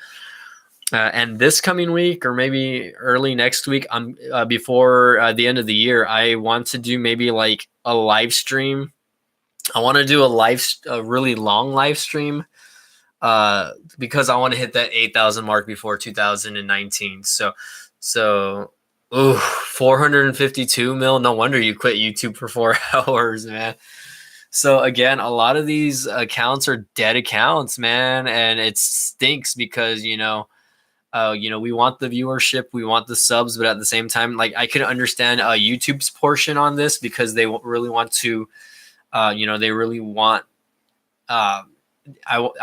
And this coming week, or maybe early next week, I'm before the end of the year, I want to do maybe like a live stream. I want to do a really long live stream because I want to hit that 8,000 mark before 2019. So, ooh, 452 mil. No wonder you quit YouTube for 4 hours, man. So again, a lot of these accounts are dead accounts, man, and it stinks because we want the viewership, we want the subs, but at the same time, like I can understand YouTube's portion on this because they really want to, they really want. I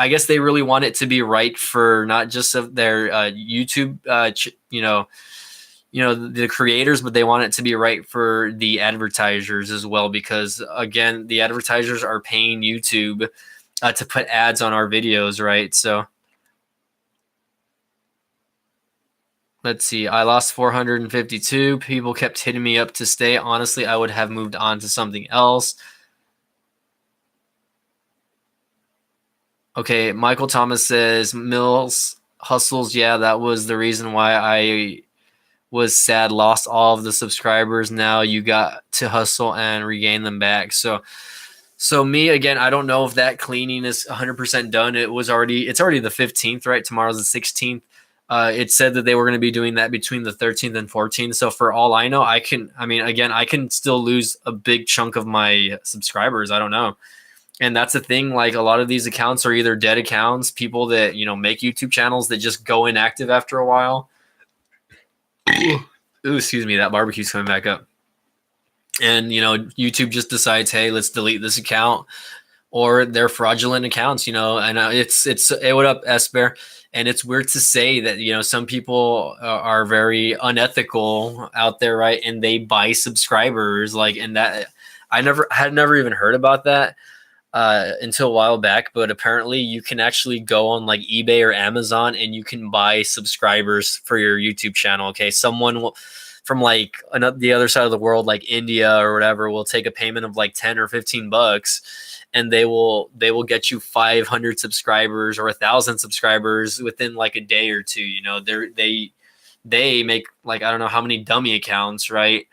guess they really want it to be right for not just of their YouTube, the creators, but they want it to be right for the advertisers as well, because again, the advertisers are paying YouTube to put ads on our videos, right? So let's see. I lost 452. People kept hitting me up to stay. Honestly, I would have moved on to something else. Okay, Michael Thomas says Mills hustles. Yeah, that was the reason why I was sad, lost all of the subscribers. Now you got to hustle and regain them back. So me again, I don't know if that cleaning is 100% done. It's already the 15th, right? Tomorrow's the 16th. It said that they were going to be doing that between the 13th and 14th. So for all I know, I can still lose a big chunk of my subscribers. I don't know. And that's the thing. Like a lot of these accounts are either dead accounts, people that, make YouTube channels that just go inactive after a while. Ooh, excuse me. That barbecue's coming back up. And, YouTube just decides, hey, let's delete this account, or they're fraudulent accounts, and hey, what up, Esper? And it's weird to say that, some people are very unethical out there, right? And they buy subscribers, and that I had never even heard about that until a while back, but apparently you can actually go on like eBay or Amazon and you can buy subscribers for your YouTube channel. Okay, someone will, from like the other side of the world, like India or whatever, will take a payment of like 10 or 15 bucks, and they will get you 500 subscribers or 1,000 subscribers within like a day or two. They make like I don't know how many dummy accounts, right?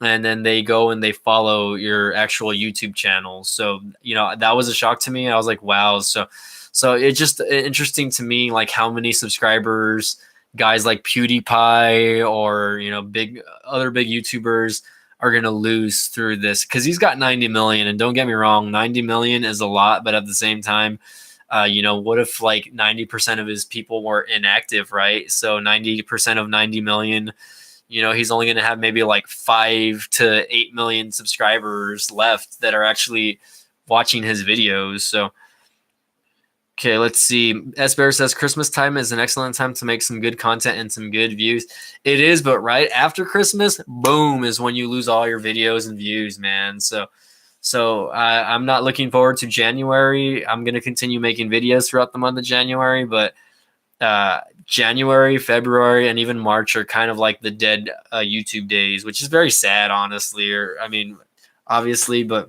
And then they go and they follow your actual YouTube channel. So, that was a shock to me. I was like, wow. So it's just interesting to me, like how many subscribers guys like PewDiePie or, other big YouTubers are going to lose through this, because he's got 90 million. And don't get me wrong, 90 million is a lot. But at the same time, what if like 90% of his people were inactive, right? So 90% of 90 million, he's only going to have maybe like 5 to 8 million subscribers left that are actually watching his videos. So, okay, let's see. Esper says Christmas time is an excellent time to make some good content and some good views. It is, but right after Christmas, boom, is when you lose all your videos and views, man. So I'm not looking forward to January. I'm going to continue making videos throughout the month of January, but January, February, and even March are kind of like the dead YouTube days, which is very sad, honestly. Obviously, but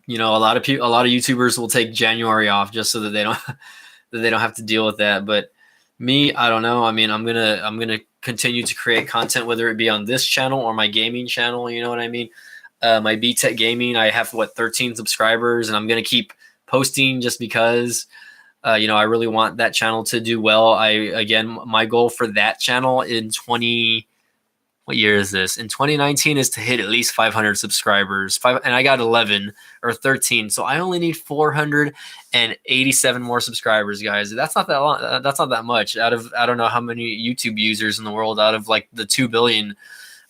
a lot of YouTubers will take January off just so that they don't have to deal with that. But me, I don't know. I'm gonna continue to create content, whether it be on this channel or my gaming channel. You know what I mean? My BTech Gaming, I have 13 subscribers, and I'm gonna keep posting just because. I really want that channel to do well. My goal for that channel what year is this? In 2019 is to hit at least 500 subscribers. And I got 11 or 13. So I only need 487 more subscribers, guys. That's not that long. That's not that much out of, I don't know how many YouTube users in the world, out of like the 2 billion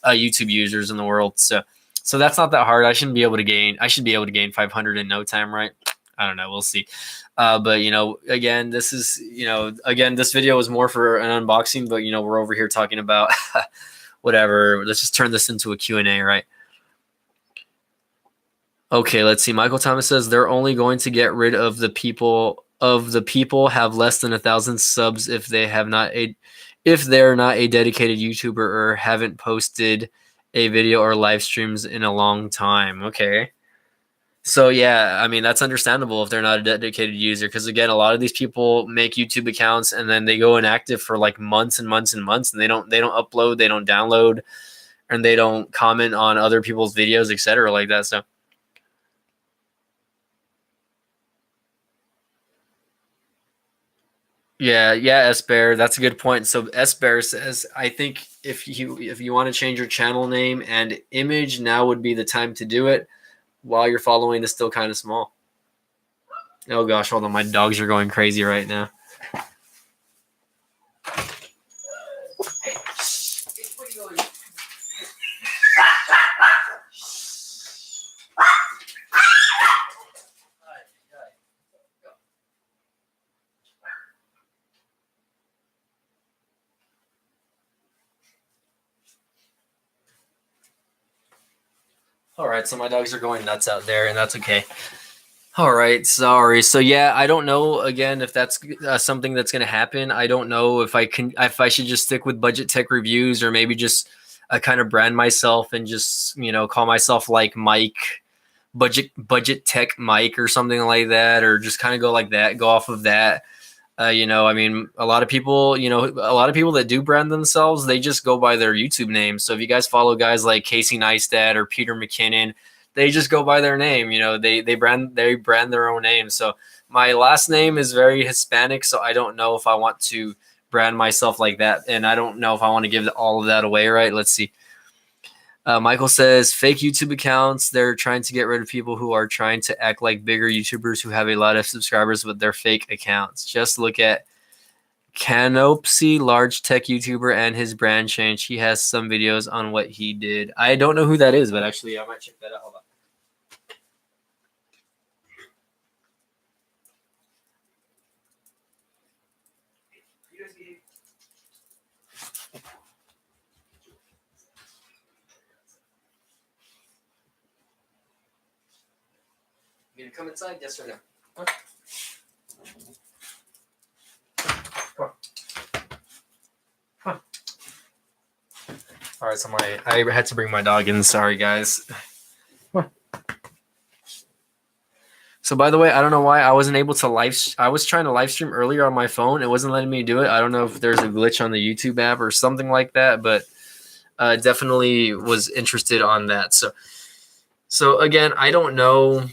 YouTube users in the world. So that's not that hard. I should be able to gain 500 in no time, right? I don't know. We'll see. But again, this is, this video was more for an unboxing, but we're over here talking about whatever. Let's just turn this into a Q&A, right? Okay, let's see. Michael Thomas says they're only going to get rid of the people have less than 1,000 subs if they're not a dedicated YouTuber or haven't posted a video or live streams in a long time. Okay. So yeah, I mean that's understandable if they're not a dedicated user, because again, a lot of these people make YouTube accounts and then they go inactive for like months and months and months, and they don't upload, they don't download, and they don't comment on other people's videos, etc. like that. So yeah, S Bear, that's a good point. So S Bear says, I think if you want to change your channel name and image, now would be the time to do it while your following is still kind of small. Oh gosh, hold on, my dogs are going crazy right now. All right, so my dogs are going nuts out there, and that's okay. All right, sorry. So yeah, I don't know again if that's something that's going to happen. I don't know if I should just stick with budget tech reviews, or maybe just kind of brand myself and just call myself like Mike budget tech Mike or something like that, or just kind of go like that, go off of that. I mean, a lot of people that do brand themselves, they just go by their YouTube name. So if you guys follow guys like Casey Neistat or Peter McKinnon, they just go by their name. They brand their own name. So my last name is very Hispanic, so I don't know if I want to brand myself like that, and I don't know if I want to give all of that away. Right? Let's see. Michael says fake YouTube accounts. They're trying to get rid of people who are trying to act like bigger YouTubers who have a lot of subscribers with their fake accounts. Just look at Canopsy, large tech YouTuber, and his brand change. He has some videos on what he did. I don't know who that is, but actually I might check that out. Hold on. You gonna come inside? Yes or no? Huh? Huh. All right, so I had to bring my dog in. Sorry, guys. So by the way, I don't know why I wasn't able to I was trying to live stream earlier on my phone. It wasn't letting me do it. I don't know if there's a glitch on the YouTube app or something like that, but definitely was interested on that. So again, I don't know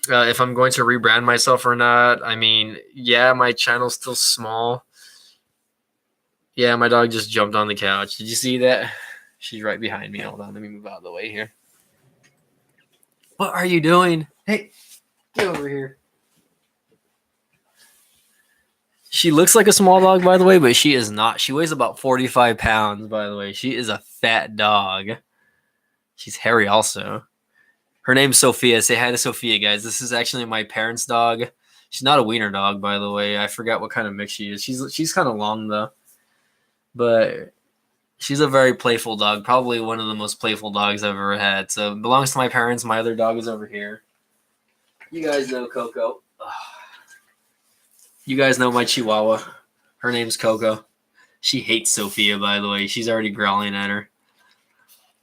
if I'm going to rebrand myself or not. I mean, yeah, my channel's still small. Yeah, my dog just jumped on the couch. Did you see that? She's right behind me. Hold on, let me move out of the way here. What are you doing? Hey, get over here. She looks like a small dog, by the way, but she is not. She weighs about 45 pounds, by the way. She is a fat dog. She's hairy also. Her name's Sophia. Say hi to Sophia, guys. This is actually my parents' dog. She's not a wiener dog, by the way. I forgot what kind of mix she is. She's kind of long, though. But she's a very playful dog. Probably one of the most playful dogs I've ever had. So it belongs to my parents. My other dog is over here. You guys know Coco. You guys know my Chihuahua. Her name's Coco. She hates Sophia, by the way. She's already growling at her.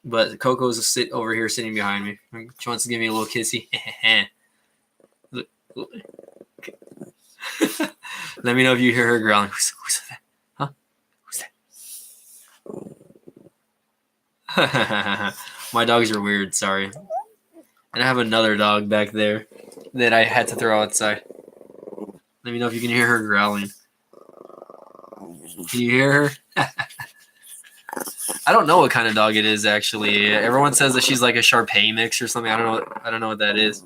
But Coco's over here sitting behind me. She wants to give me a little kissy. Let me know if you hear her growling. Who's that? Huh? Who's that? My dogs are weird, sorry. And I have another dog back there that I had to throw outside. Let me know if you can hear her growling. Can you hear her? I don't know what kind of dog it is, actually. Everyone says that she's like a Shar-Pei mix or something. I don't know what that is.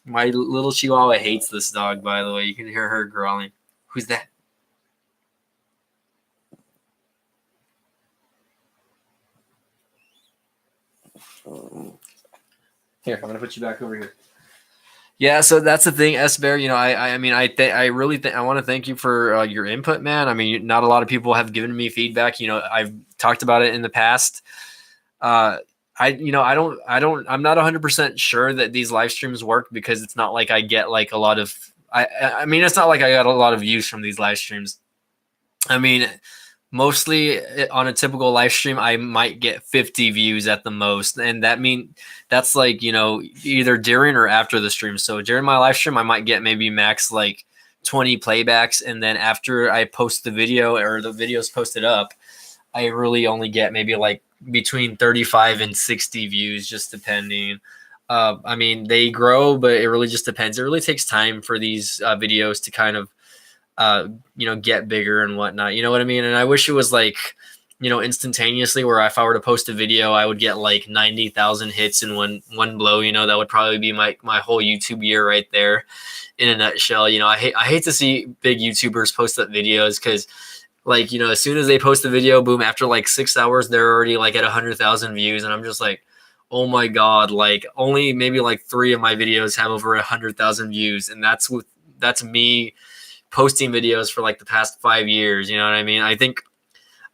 My little Chihuahua hates this dog, by the way. You can hear her growling. Who's that? Here, I'm going to put you back over here. Yeah, so that's the thing, S Bear. You know, I mean, I really I want to thank you for your input, man. I mean, not a lot of people have given me feedback. You know, I've talked about it in the past. Uh, I'm not 100% sure that these live streams work because it's not like I get like a lot of. I mean, it's not like I got a lot of views from these live streams. I mean, mostly on a typical live stream, I might get 50 views at the most, and that's like, you know, either during or after the stream. So during my live stream, I might get maybe max like 20 playbacks, and then after I post the video or the video's posted up, I really only get maybe like between 35 and 60 views, just depending. I mean, they grow, but it really just depends. It really takes time for these videos to kind of you know, get bigger and whatnot. You know what I mean? And I wish it was like, you know, instantaneously, where if I were to post a video, I would get like 90,000 hits in one blow. You know, that would probably be my whole YouTube year right there, in a nutshell. You know, I hate to see big YouTubers post up videos because, like, you know, as soon as they post a video, boom, after like 6 hours, they're already like at 100,000 views, and I'm just like, oh my god, like only maybe like 3 of my videos have over 100,000 views, and that's me posting videos for like the past 5 years. You know what I mean? I think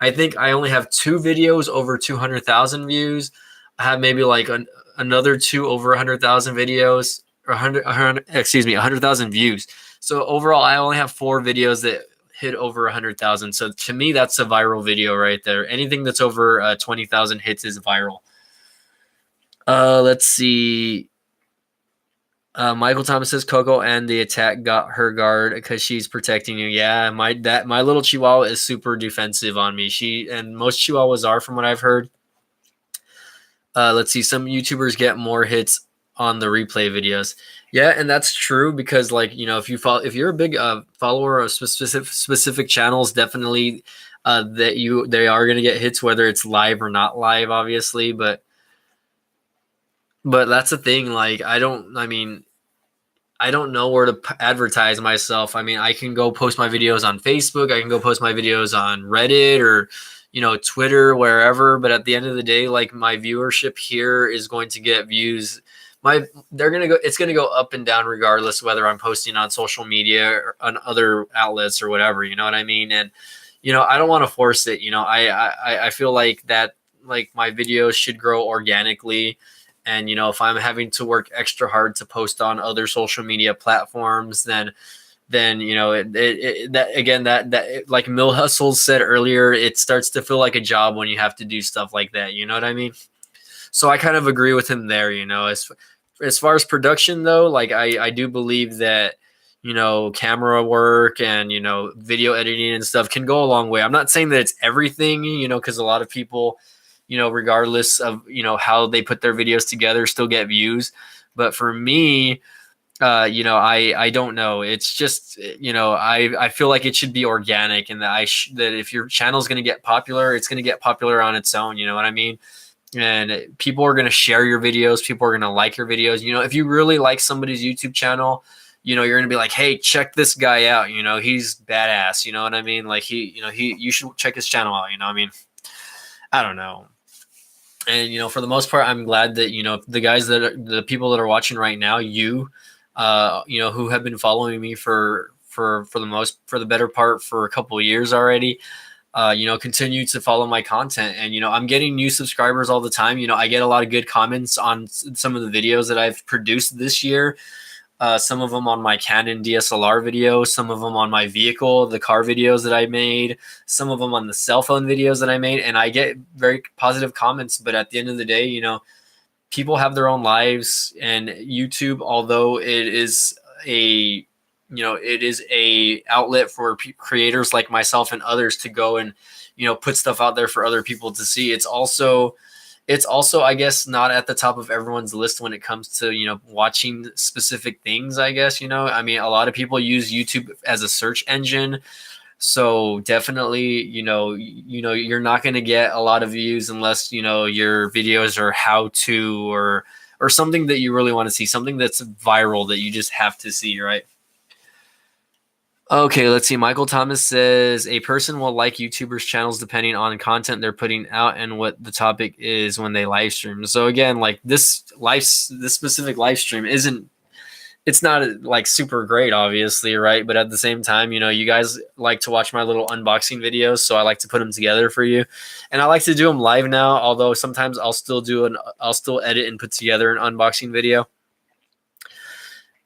I only have 2 videos over 200,000 views. I have maybe like another 2 over 100,000 videos, or 100 excuse me, 100,000 views. So overall, I only have 4 videos that hit over 100,000. So to me, that's a viral video right there. Anything that's over 20,000 hits is viral. Let's see. Michael Thomas says Coco and the attack got her guard because she's protecting you. Yeah, my little Chihuahua is super defensive on me. She and most Chihuahuas are, from what I've heard. Let's see. Some YouTubers get more hits on the replay videos. Yeah, and that's true because, like, you know, if you're a big follower of specific channels, definitely they are going to get hits, whether it's live or not live, obviously. But that's the thing. Like, I don't know where to advertise myself. I mean, I can go post my videos on Facebook. I can go post my videos on Reddit or, you know, Twitter, wherever. But at the end of the day, like, my viewership here is going to get views. It's going to go up and down regardless whether I'm posting on social media or on other outlets or whatever. You know what I mean? And, you know, I don't want to force it. You know, I feel like that, like, my videos should grow organically. And, you know, if I'm having to work extra hard to post on other social media platforms, then you know, like Mill Hustle said earlier, it starts to feel like a job when you have to do stuff like that. You know what I mean? So I kind of agree with him there. You know, as far as production though, like I do believe that, you know, camera work and, you know, video editing and stuff can go a long way. I'm not saying that it's everything, you know, because a lot of people, you know, regardless of, you know, how they put their videos together, still get views. But for me, you know, I don't know. It's just, you know, I feel like it should be organic, and that that if your channel is going to get popular, it's going to get popular on its own. You know what I mean? And people are going to share your videos. People are going to like your videos. You know, if you really like somebody's YouTube channel, you know, you're going to be like, hey, check this guy out. You know, he's badass. You know what I mean? Like, you should check his channel out. You know what I mean? I don't know. And, you know, for the most part, I'm glad that, you know, the people that are watching right now, you know, who have been following me for the better part for a couple of years already, you know, continue to follow my content. And, you know, I'm getting new subscribers all the time. You know, I get a lot of good comments on some of the videos that I've produced this year. Some of them on my Canon DSLR videos, some of them on my vehicle, the car videos that I made, some of them on the cell phone videos that I made. And I get very positive comments. But at the end of the day, you know, people have their own lives, and YouTube, although it is a outlet for creators like myself and others to go and, you know, put stuff out there for other people to see. It's also, I guess, not at the top of everyone's list when it comes to, you know, watching specific things, I guess. You know, I mean, a lot of people use YouTube as a search engine. So definitely, you know, you're not going to get a lot of views unless, you know, your videos are how to, or something that you really want to see, something that's viral that you just have to see, right? Okay, let's see. Michael Thomas says a person will like YouTubers' channels depending on content they're putting out and what the topic is when they live stream. So again, like this specific live stream isn't it's not like super great, obviously, right? But at the same time, you guys like to watch my little unboxing videos, so I like to put them together for you, and I like to do them live now. Although sometimes I'll still edit and put together an unboxing video.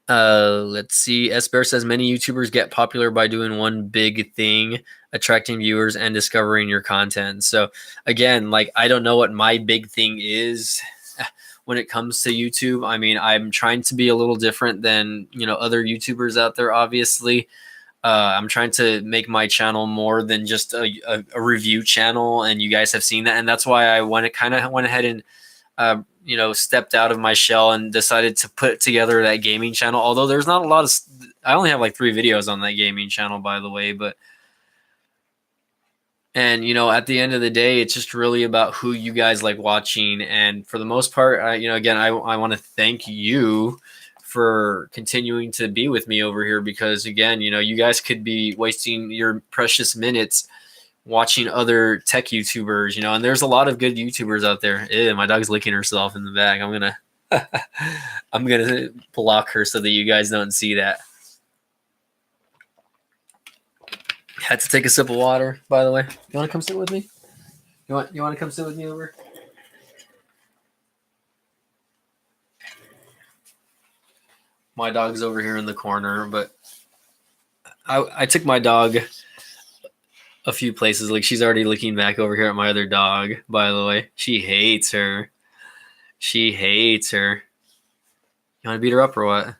Let's see. S Bear says many YouTubers get popular by doing one big thing, attracting viewers and discovering your content. So again, like I don't know what my big thing is when it comes to YouTube. I mean, I'm trying to be a little different than other YouTubers out there. Obviously, I'm trying to make my channel more than just a review channel, and you guys have seen that, and that's why I went ahead and stepped out of my shell and decided to put together that gaming channel. Although there's not a lot of, I only have like 3 videos on that gaming channel, by the way. And at the end of the day, it's just really about who you guys like watching. And for the most part, again, I want to thank you for continuing to be with me over here, because again, you guys could be wasting your precious minutes watching other tech YouTubers, and there's a lot of good YouTubers out there. Ew, my dog's licking herself in the back. I'm gonna block her so that you guys don't see that. Had to take a sip of water, by the way. You want to come sit with me? You want to come sit with me over? My dog's over here in the corner, but I took my dog a few places. Like she's already looking back over here at my other dog, by the way. She hates her. You want to beat her up or what?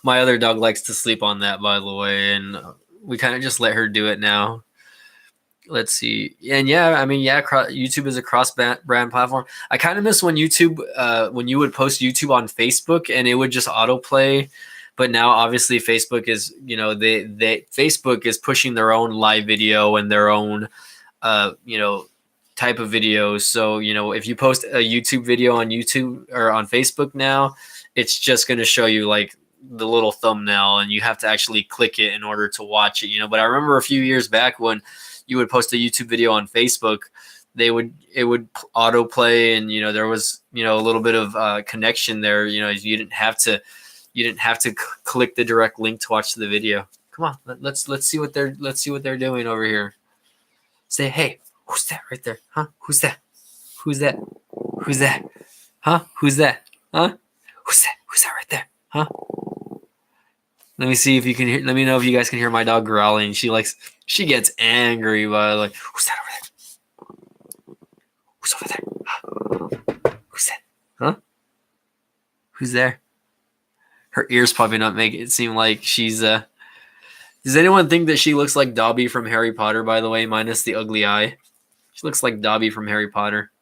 My other dog likes to sleep on that, by the way, and we kind of just let her do it now. Let's see. And YouTube is a cross-brand platform. I kind of miss when YouTube, when you would post YouTube on Facebook and it would just autoplay. But now, obviously, Facebook is, Facebook is pushing their own live video and their own, type of videos. So, if you post a YouTube video on YouTube or on Facebook now, it's just going to show you like the little thumbnail, and you have to actually click it in order to watch it. But I remember a few years back when you would post a YouTube video on Facebook, it would autoplay, and there was a little bit of connection there. You didn't have to click the direct link to watch the video. Come on, let's see what they're doing over here. Say, hey, who's that right there? Huh? Who's that? Huh? Who's that right there? Huh? Let me see if you can hear. Let me know if you guys can hear my dog growling. She gets angry by like, who's that over there? Who's over there? Who's that? Huh? Who's there? Her ears popping up make it seem like she's Does anyone think that she looks like Dobby from Harry Potter, by the way, minus the ugly eye? She looks like Dobby from Harry Potter.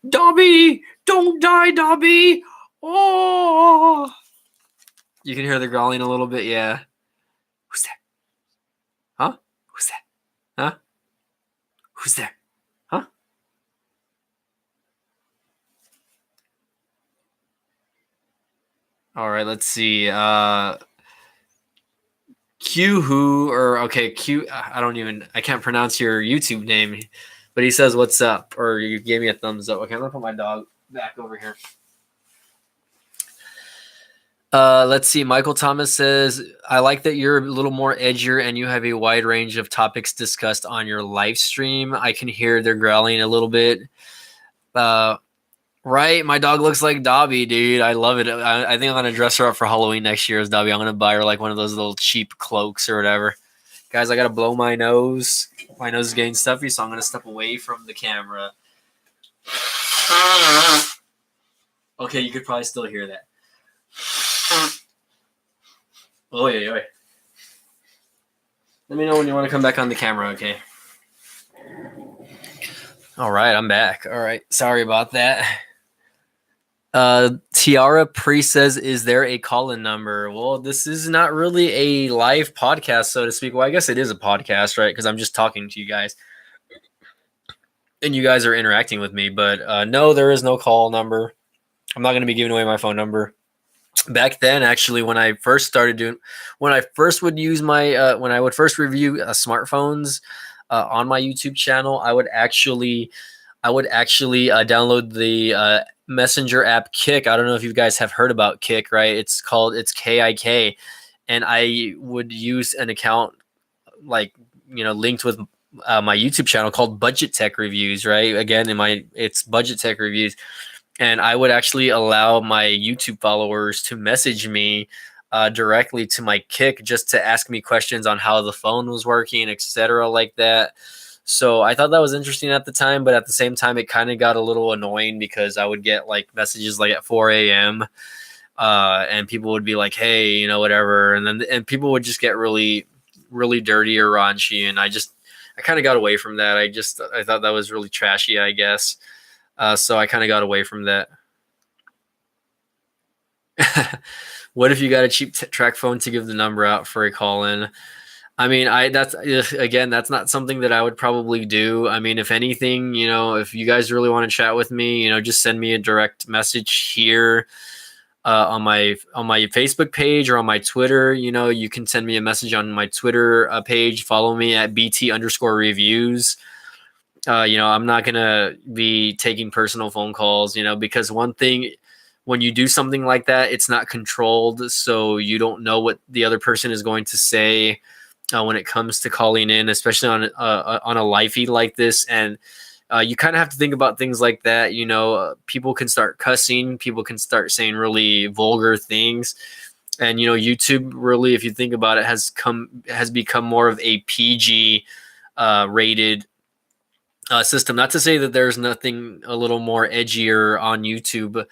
Dobby! Don't die, Dobby! Oh! You can hear the growling a little bit, yeah. Who's there? Huh? Who's that? Huh? Who's there? Huh? All right, let's see. Q. I can't pronounce your YouTube name, but he says, what's up? Or you gave me a thumbs up. Okay, I'm gonna put my dog back over here. Let's see. Michael Thomas says, I like that you're a little more edgier and you have a wide range of topics discussed on your live stream. I can hear they're growling a little bit. Right? My dog looks like Dobby, dude. I love it. I think I'm going to dress her up for Halloween next year as Dobby. I'm going to buy her like one of those little cheap cloaks or whatever. Guys, I got to blow my nose. My nose is getting stuffy, so I'm going to step away from the camera. Okay, you could probably still hear that. Oh, yeah. Let me know when you want to come back on the camera, okay? All right, I'm back. All right, sorry about that. Tiara Pre says, is there a call-in number? Well, this is not really a live podcast, so to speak. Well, I guess it is a podcast, right? Because I'm just talking to you guys. And you guys are interacting with me. But no, there is no call number. I'm not going to be giving away my phone number. Back then, actually, when I first would review smartphones on my YouTube channel, I I would actually download the messenger app Kick. I don't know if you guys have heard about Kick, right? It's KIK, and I would use an account like linked with my YouTube channel called Budget Tech Reviews, right? Again, it's Budget Tech Reviews, and I would actually allow my YouTube followers to message me directly to my Kick just to ask me questions on how the phone was working, etc., like that. So I thought that was interesting at the time, but at the same time, it kind of got a little annoying because I would get like messages like at 4 a.m. And people would be like, "Hey, whatever," and people would just get really, really dirty or raunchy, and I kind of got away from that. I thought that was really trashy, I guess. So I kind of got away from that. What if you got a cheap track phone to give the number out for a call in? I mean, that's not something that I would probably do. I mean, if anything, if you guys really want to chat with me, just send me a direct message here on my Facebook page or on my Twitter. You can send me a message on my Twitter page. Follow me at BT_reviews. I'm not gonna be taking personal phone calls, because one thing, when you do something like that, it's not controlled, so you don't know what the other person is going to say when it comes to calling in, especially on a live feed like this. And you kind of have to think about things like that. People can start cussing, people can start saying really vulgar things, and YouTube really, if you think about it, has become more of a PG rated system. Not to say that there's nothing a little more edgier on YouTube.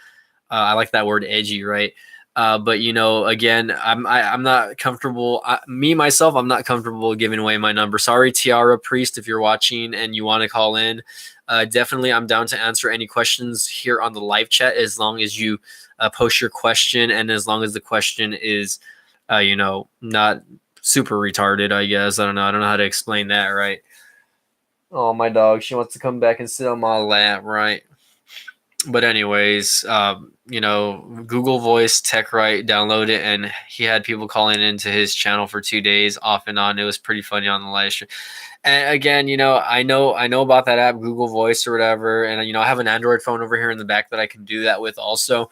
I like that word, edgy, right? But again, I'm not comfortable. Myself, I'm not comfortable giving away my number. Sorry, Tiara Priest, if you're watching and you want to call in. Definitely, I'm down to answer any questions here on the live chat as long as you post your question, and as long as the question is, not super retarded. I guess I don't know. I don't know how to explain that, right? Oh, my dog, she wants to come back and sit on my lap, right? But anyways, Google Voice TechRite, download it, and he had people calling into his channel for 2 days off and on. It was pretty funny on the live stream. And again, I know about that app, Google Voice or whatever, and I have an Android phone over here in the back that I can do that with also.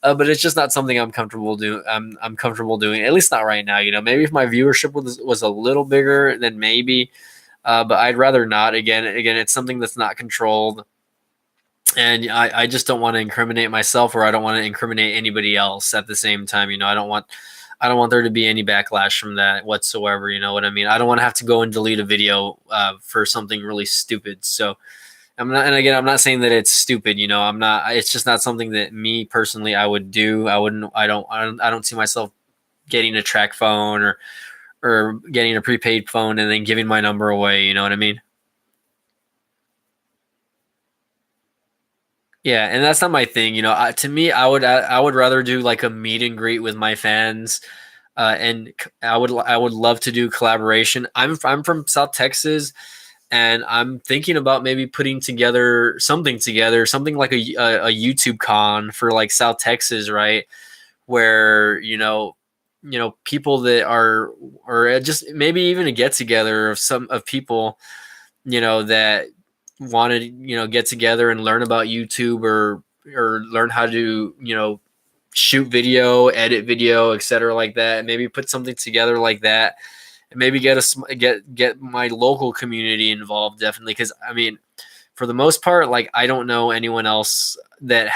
But it's just not something I'm comfortable doing. I'm comfortable doing, at least not right now. Maybe if my viewership was a little bigger, then maybe. But I'd rather not. Again, it's something that's not controlled. And I just don't want to incriminate myself, or I don't want to incriminate anybody else at the same time. I don't want there to be any backlash from that whatsoever. You know what I mean? I don't want to have to go and delete a video for something really stupid. So I'm not saying that it's stupid. I'm not. It's just not something that me personally I would do. I don't see myself getting a track phone or getting a prepaid phone and then giving my number away. You know what I mean? Yeah, and that's not my thing. To me, I would rather do like a meet and greet with my fans, and I would love to do collaboration. I'm from South Texas, and I'm thinking about maybe putting something like a YouTube con for like South Texas, right? Where people that are, or just maybe even a get together of people that want to get together and learn about YouTube, or learn how to shoot video, edit video, etc., like that. Maybe put something together like that, and maybe get my local community involved, definitely, because I mean, for the most part, like, I don't know anyone else that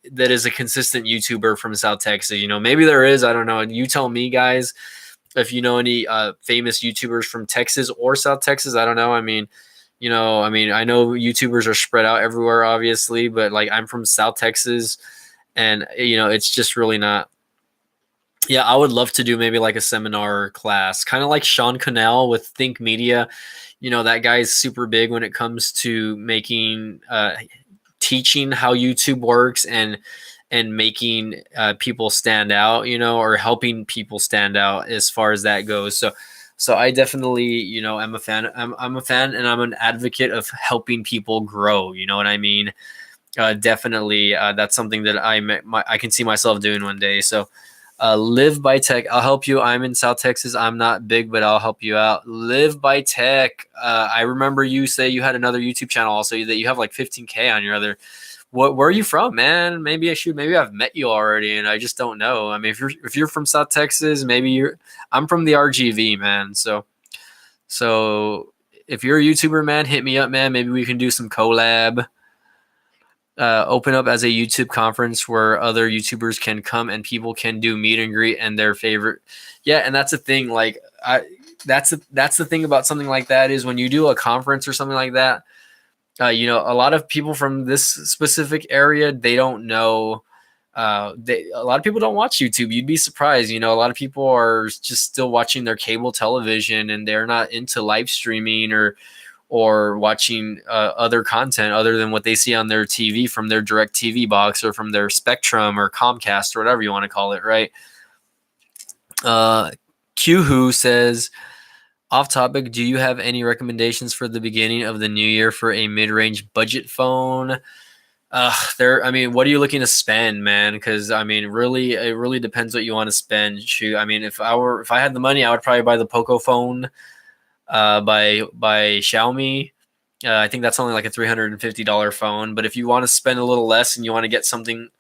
is a consistent YouTuber from South Texas. Maybe there is, I don't know. You tell me, guys, if you know any famous YouTubers from Texas or South Texas. I don't know. I know YouTubers are spread out everywhere, obviously, but like, I'm from South Texas, and it's just really not. Yeah, I would love to do maybe like a seminar class, kind of like Sean Connell with Think Media. That guy's super big when it comes to teaching how YouTube works, and making people stand out, or helping people stand out as far as that goes. So I definitely, am a fan. I'm a fan, and I'm an advocate of helping people grow. You know what I mean? Definitely, that's something that I can see myself doing one day. So, Live by Tech. I'll help you. I'm in South Texas. I'm not big, but I'll help you out. Live by Tech. I remember you say you had another YouTube channel also that you have like 15K on your other. Where are you from, man? Maybe I should. Maybe I've met you already, and I just don't know. I mean, if you're from South Texas, maybe you're. I'm from the RGV, man. So if you're a YouTuber, man, hit me up, man. Maybe we can do some collab. Open up as a YouTube conference where other YouTubers can come and people can do meet and greet and their favorite. Yeah, and that's the thing. Like that's the thing about something like that is when you do a conference or something like that. A lot of people from this specific area, they don't know. A lot of people don't watch YouTube. You'd be surprised. A lot of people are just still watching their cable television and they're not into live streaming or watching other content other than what they see on their TV from their direct TV box or from their Spectrum or Comcast or whatever you want to call it, right? Qwho says, off topic, do you have any recommendations for the beginning of the new year for a mid-range budget phone? What are you looking to spend, man? Because it really depends what you want to spend. Shoot, if I had the money, I would probably buy the Poco phone by Xiaomi. I think that's only like a $350 phone. But if you want to spend a little less and you want to get something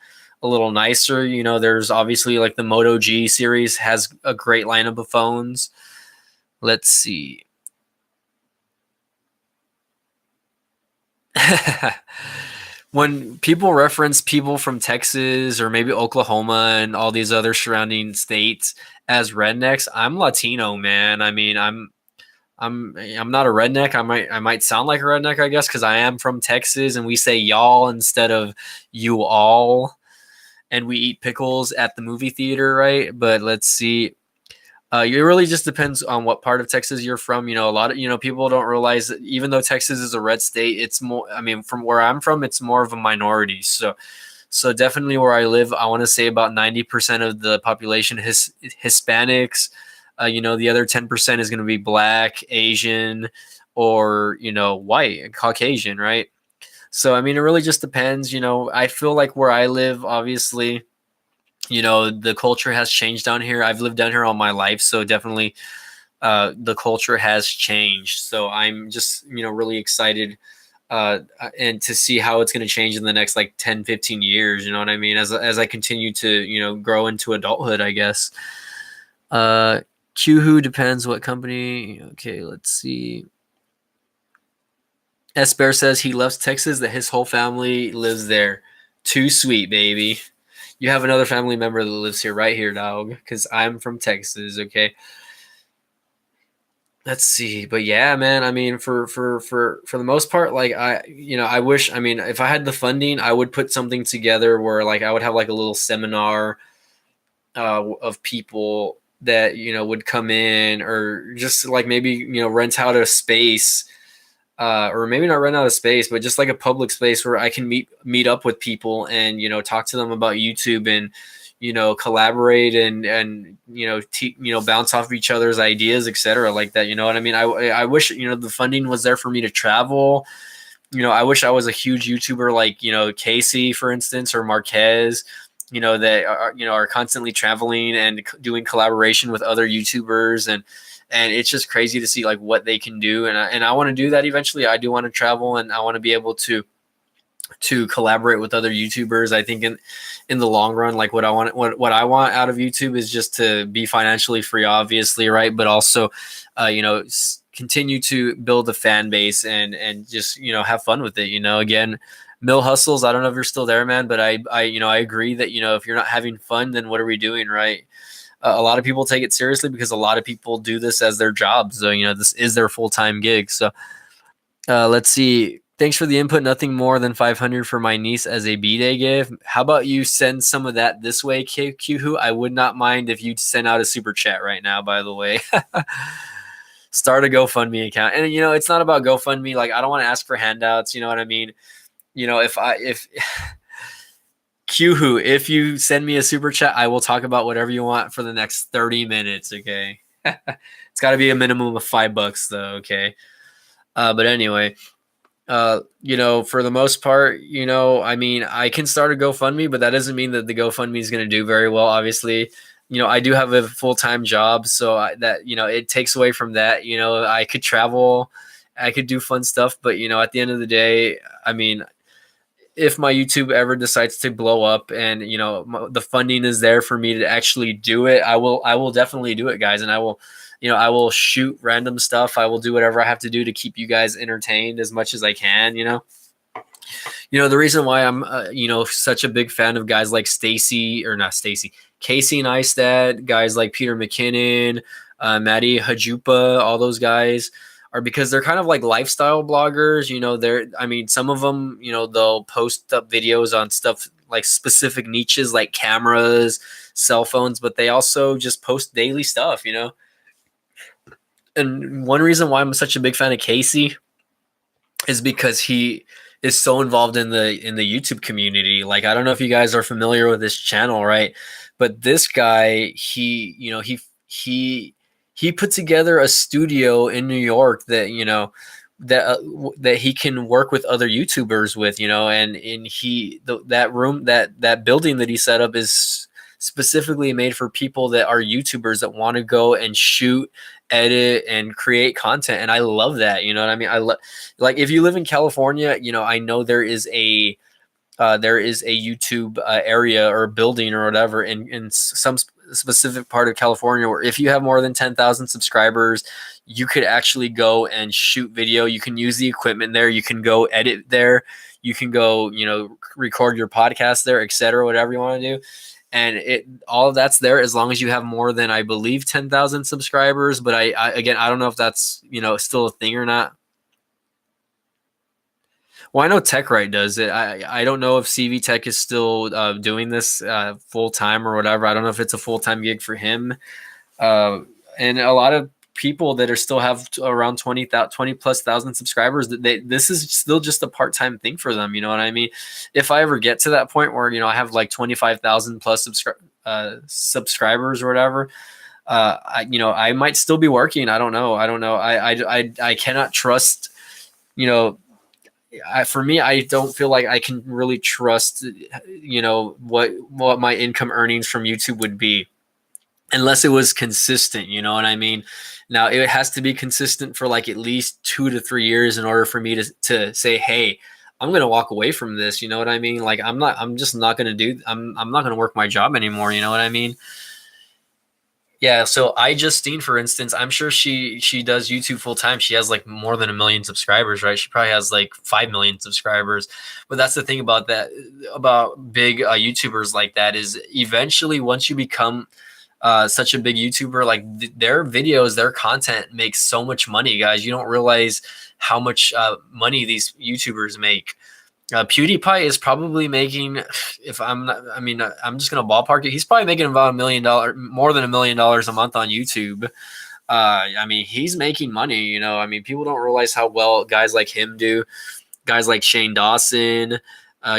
a little nicer, there's obviously like the Moto G series has a great lineup of phones. Let's see. When people reference people from Texas or maybe Oklahoma and all these other surrounding states as rednecks, I'm Latino, man. I'm not a redneck. I might sound like a redneck, I guess, because I am from Texas and we say y'all instead of you all, and we eat pickles at the movie theater, right? But let's see. It really just depends on what part of Texas you're from. A lot of people don't realize that even though Texas is a red state, it's more. From where I'm from, it's more of a minority. So definitely where I live, I want to say about 90% of the population is Hispanics. The other 10% is going to be Black, Asian, or white, Caucasian, right? So it really just depends. I feel like where I live, obviously, the culture has changed down here. I've lived down here all my life, so definitely the culture has changed. So I'm just really excited and to see how it's going to change in the next like 10, 15 years. You know what I mean? As I continue to grow into adulthood, I guess. Qwho depends what company. Okay, let's see. S Bear says he loves Texas, that his whole family lives there. Too sweet, baby. You have another family member that lives here, right here, dog, because I'm from Texas, okay? Let's see. But yeah, man, for the most part, like I wish, if I had the funding, I would put something together where like I would have like a little seminar of people that would come in, or just like maybe rent out a space, or maybe not rent out a space, but just like a public space where I can meet up with people and talk to them about YouTube and collaborate and bounce off of each other's ideas, etc. like that. You know what I mean? I wish the funding was there for me to travel. I wish I was a huge YouTuber like Casey, for instance, or Marquez. That are constantly traveling and doing collaboration with other YouTubers, and it's just crazy to see like what they can do. And I want to do that eventually. I do want to travel, and I want to be able to collaborate with other YouTubers. I think in the long run, like what I want out of YouTube is just to be financially free, obviously, right? But also, continue to build a fan base and just have fun with it. Again, Mill Hustles, I don't know if you're still there, man, but I agree that if you're not having fun, then what are we doing, right? A lot of people take it seriously because a lot of people do this as their job. So this is their full-time gig. So let's see. Thanks for the input. Nothing more than 500 for my niece as a B-Day gift. How about you send some of that this way, Qwho? I would not mind if you send out a super chat right now, by the way. Start a GoFundMe account. And, it's not about GoFundMe. Like, I don't want to ask for handouts. You know what I mean? If Qwho, if you send me a super chat, I will talk about whatever you want for the next 30 minutes. Okay. It's got to be a minimum of $5 though. Okay. But anyway, for the most part, I can start a GoFundMe, but that doesn't mean that the GoFundMe is going to do very well. Obviously, I do have a full-time job, so that it takes away from that. I could travel, I could do fun stuff, but at the end of the day, I mean, if my YouTube ever decides to blow up and the funding is there for me to actually do it, I will definitely do it, guys, and I will shoot random stuff. I will do whatever I have to do to keep you guys entertained as much as I can. The reason why I'm such a big fan of guys like Casey Neistat, guys like Peter McKinnon, Maddie Hajupa, all those guys are because they're kind of like lifestyle bloggers. Some of them, they'll post up videos on stuff like specific niches like cameras, cell phones, but they also just post daily stuff. And one reason why I'm such a big fan of Casey is because he is so involved in the YouTube community. Like, I don't know if you guys are familiar with this channel, right? But this guy, he put together a studio in New York that that he can work with other YouTubers with, and that building that he set up is specifically made for people that are YouTubers that want to go and shoot, edit, and create content. And I love that. You know what I mean? Like, if you live in California, I know there is a YouTube area or building or whatever in some specific part of California where if you have more than 10,000 subscribers, you could actually go and shoot video. You can use the equipment there. You can go edit there. You can go, record your podcast there, etc. Whatever you want to do. And all of that's there as long as you have more than, I believe, 10,000 subscribers. But I don't know if that's, still a thing or not. Well, I know TechRite does it. I don't know if CV Tech is still doing this full time or whatever. I don't know if it's a full time gig for him. And a lot of people that are still have around 20 plus thousand subscribers, this is still just a part time thing for them. You know what I mean? If I ever get to that point where I have like 25,000 plus subscribers or whatever, I might still be working. I don't know. I cannot trust. For me, I don't feel like I can really trust, what my income earnings from YouTube would be unless it was consistent. You know what I mean? Now it has to be consistent for like at least 2 to 3 years in order for me to say, hey, I'm going to walk away from this. You know what I mean? Like, I'm not going to work my job anymore. You know what I mean? Yeah, so Justine, for instance, I'm sure she does YouTube full time. She has like more than 1 million subscribers, right? She probably has like 5 million subscribers. But that's the thing about big YouTubers like that is eventually once you become such a big YouTuber, like their videos, their content makes so much money, guys. You don't realize how much money these YouTubers make. PewDiePie is probably making, I'm just gonna ballpark it. He's probably making about $1 million, more than $1 million a month on YouTube. He's making money. People don't realize how well guys like him do. Guys like Shane Dawson,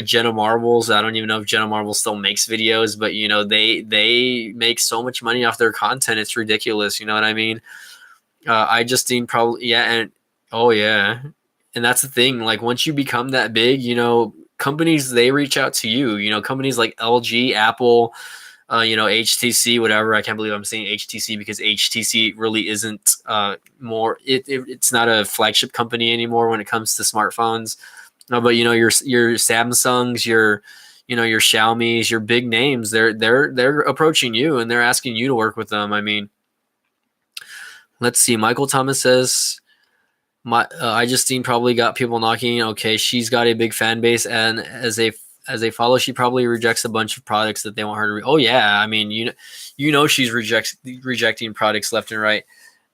Jenna Marbles. I don't even know if Jenna Marbles still makes videos, but they make so much money off their content. It's ridiculous. You know what I mean? Justine probably, yeah, and oh yeah. And that's the thing. Like, once you become that big, companies, they reach out to you. Companies like LG, Apple, HTC, whatever. I can't believe I'm saying HTC because HTC really isn't it's not a flagship company anymore when it comes to smartphones. But your Samsungs, your Xiaomis, your big names, they're approaching you and they're asking you to work with them. Let's see. Michael Thomas says, Justine probably got people knocking. Okay, she's got a big fan base, and as a follow, she probably rejects a bunch of products that they want her to. Oh yeah, she's rejecting products left and right,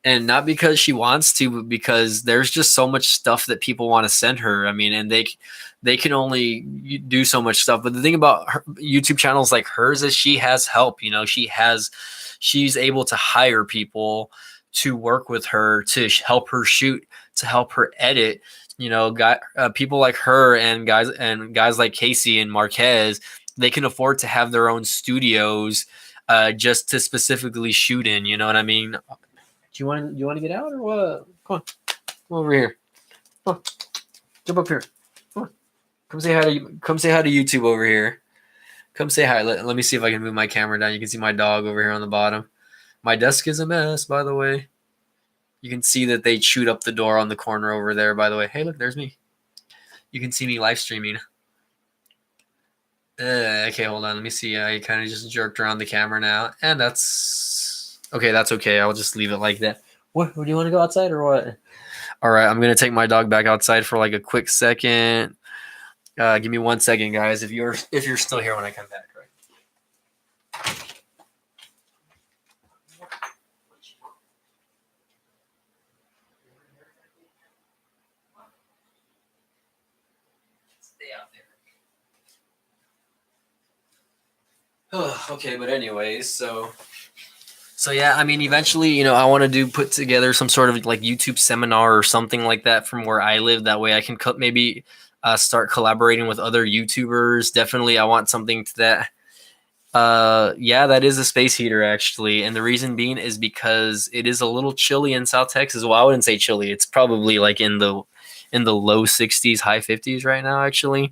and not because she wants to, but because there's just so much stuff that people want to send her. And they can only do so much stuff. But the thing about YouTube channels like hers is she has help. She's able to hire people to work with her, to help her shoot, to help her edit. People like her and guys like Casey and Marquez, they can afford to have their own studios just to specifically shoot in. You know what I mean? Do you want to get out or what? Come over here. Come on. Jump up here. Come say hi to YouTube over here. Come say hi. Let me see if I can move my camera down. You can see my dog over here on the bottom. My desk is a mess, by the way. You can see that they chewed up the door on the corner over there, by the way. Hey, look, there's me. You can see me live streaming. Okay, hold on. Let me see. I kind of just jerked around the camera now. And that's... Okay, that's okay. I'll just leave it like that. What? Do you want to go outside or what? All right, I'm going to take my dog back outside for like a quick second. Give me 1 second, guys, if you're still here when I come back, right? Stay out there. Okay, but anyways, so yeah, I mean, eventually, you know, I want to put together some sort of like YouTube seminar or something like that from where I live. That way I can maybe start collaborating with other YouTubers. Definitely, I want something to that. Yeah, that is a space heater actually, and the reason being is because it is a little chilly in South Texas. Well, I wouldn't say chilly; it's probably like in the low 60s, high 50s right now, actually.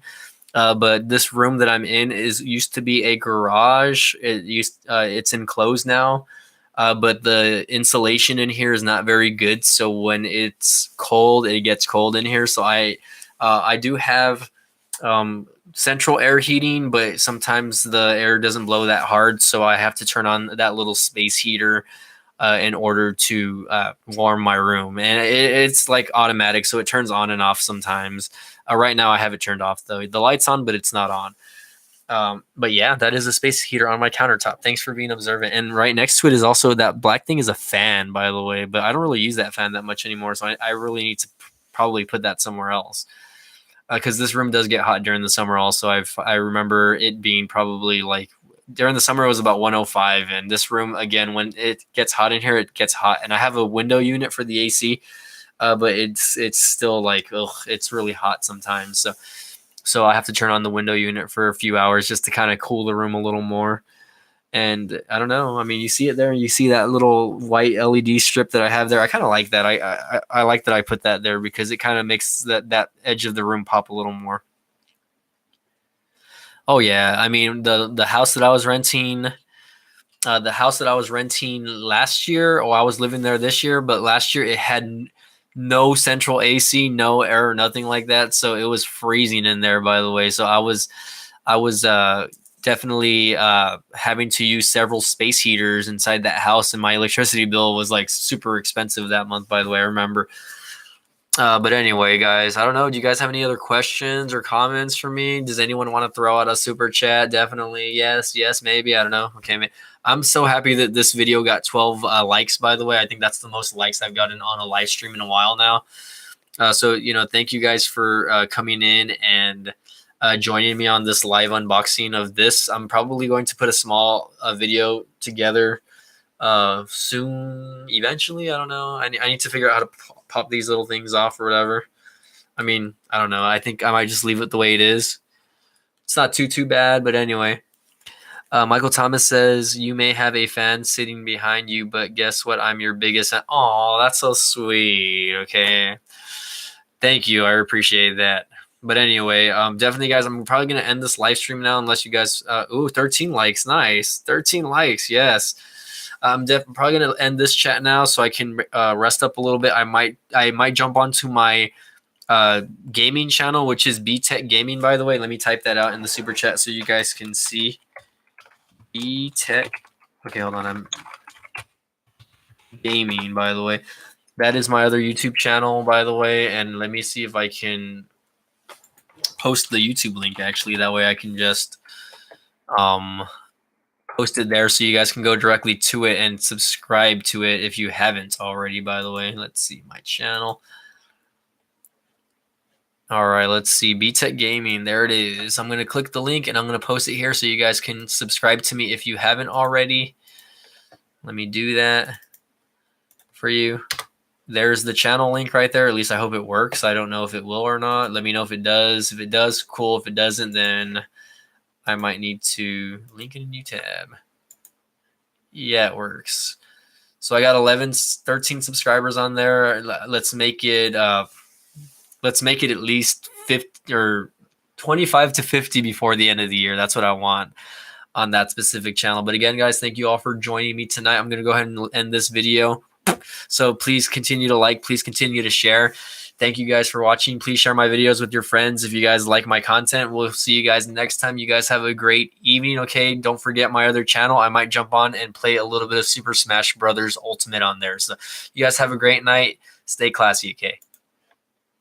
But this room that I'm in used to be a garage. It's enclosed now, but the insulation in here is not very good. So when it's cold, it gets cold in here. So I do have central air heating, but sometimes the air doesn't blow that hard, so I have to turn on that little space heater in order to warm my room. And it's like automatic, so it turns on and off sometimes. Right now I have it turned off though. The light's on, but it's not on. But yeah, that is a space heater on my countertop. Thanks for being observant. And right next to it is also that black thing is a fan, by the way, but I don't really use that fan that much anymore, so I really need to probably put that somewhere else. Because this room does get hot during the summer. Also, I remember it being probably like during the summer it was about 105, and this room again when it gets hot in here, it gets hot. And I have a window unit for the AC, but it's still like it's really hot sometimes. So I have to turn on the window unit for a few hours just to kind of cool the room a little more. And I don't know. I mean, you see it there. You see that little white LED strip that I have there. I kind of like that. I like that I put that there because it kind of makes that edge of the room pop a little more. Oh yeah. I mean, the house that I was renting, last year, or I was living there this year, but last year it had no central AC, no air, nothing like that. So it was freezing in there, by the way. So I was definitely having to use several space heaters inside that house, and my electricity bill was like super expensive that month, by the way. I remember. But anyway, guys, I don't know. Do you guys have any other questions or comments for me? Does anyone want to throw out a super chat? Definitely yes, maybe. I don't know. Okay, I'm so happy that this video got 12 likes, by the way. I think that's the most likes I've gotten on a live stream in a while now. So, thank you guys for coming in and joining me on this live unboxing of this. I'm probably going to put a small video together soon, eventually. I don't know. I need to figure out how to pop these little things off or whatever. I mean, I don't know. I think I might just leave it the way it is. It's not too bad, but anyway. Michael Thomas says, you may have a fan sitting behind you, but guess what? I'm your biggest fan. Oh, that's so sweet. Okay. Thank you. I appreciate that. But anyway, definitely, guys, I'm probably going to end this live stream now unless you guys, 13 likes. Nice. 13 likes. Yes. I'm probably going to end this chat now so I can rest up a little bit. I might jump onto my gaming channel, which is B-Tech Gaming, by the way. Let me type that out in the super chat so you guys can see. B-Tech. Okay, hold on. I'm gaming, by the way. That is my other YouTube channel, by the way. And let me see if I can post the YouTube link, actually. That way I can just post it there so you guys can go directly to it and subscribe to it if you haven't already, by the way. Let's see my channel. All right, let's see. B-Tech Gaming. There it is. I'm going to click the link and I'm going to post it here so you guys can subscribe to me if you haven't already. Let me do that for you. There's the channel link right there. At least I hope it works. I don't know if it will or not. Let me know if it does. If it does, cool. If it doesn't, then I might need to link in a new tab. Yeah, it works. So I got 13 subscribers on there. Let's make it at least 50 or 25 to 50 before the end of the year. That's what I want on that specific channel. But again, guys, thank you all for joining me tonight. I'm going to go ahead and end this video. So please continue to like, please continue to share. Thank you guys for watching. Please share my videos with your friends if you guys like my content. We'll see you guys next time. You guys have a great evening, okay? Don't forget my other channel. I might jump on and play a little bit of Super Smash Brothers Ultimate on there. So you guys have a great night. Stay classy, okay?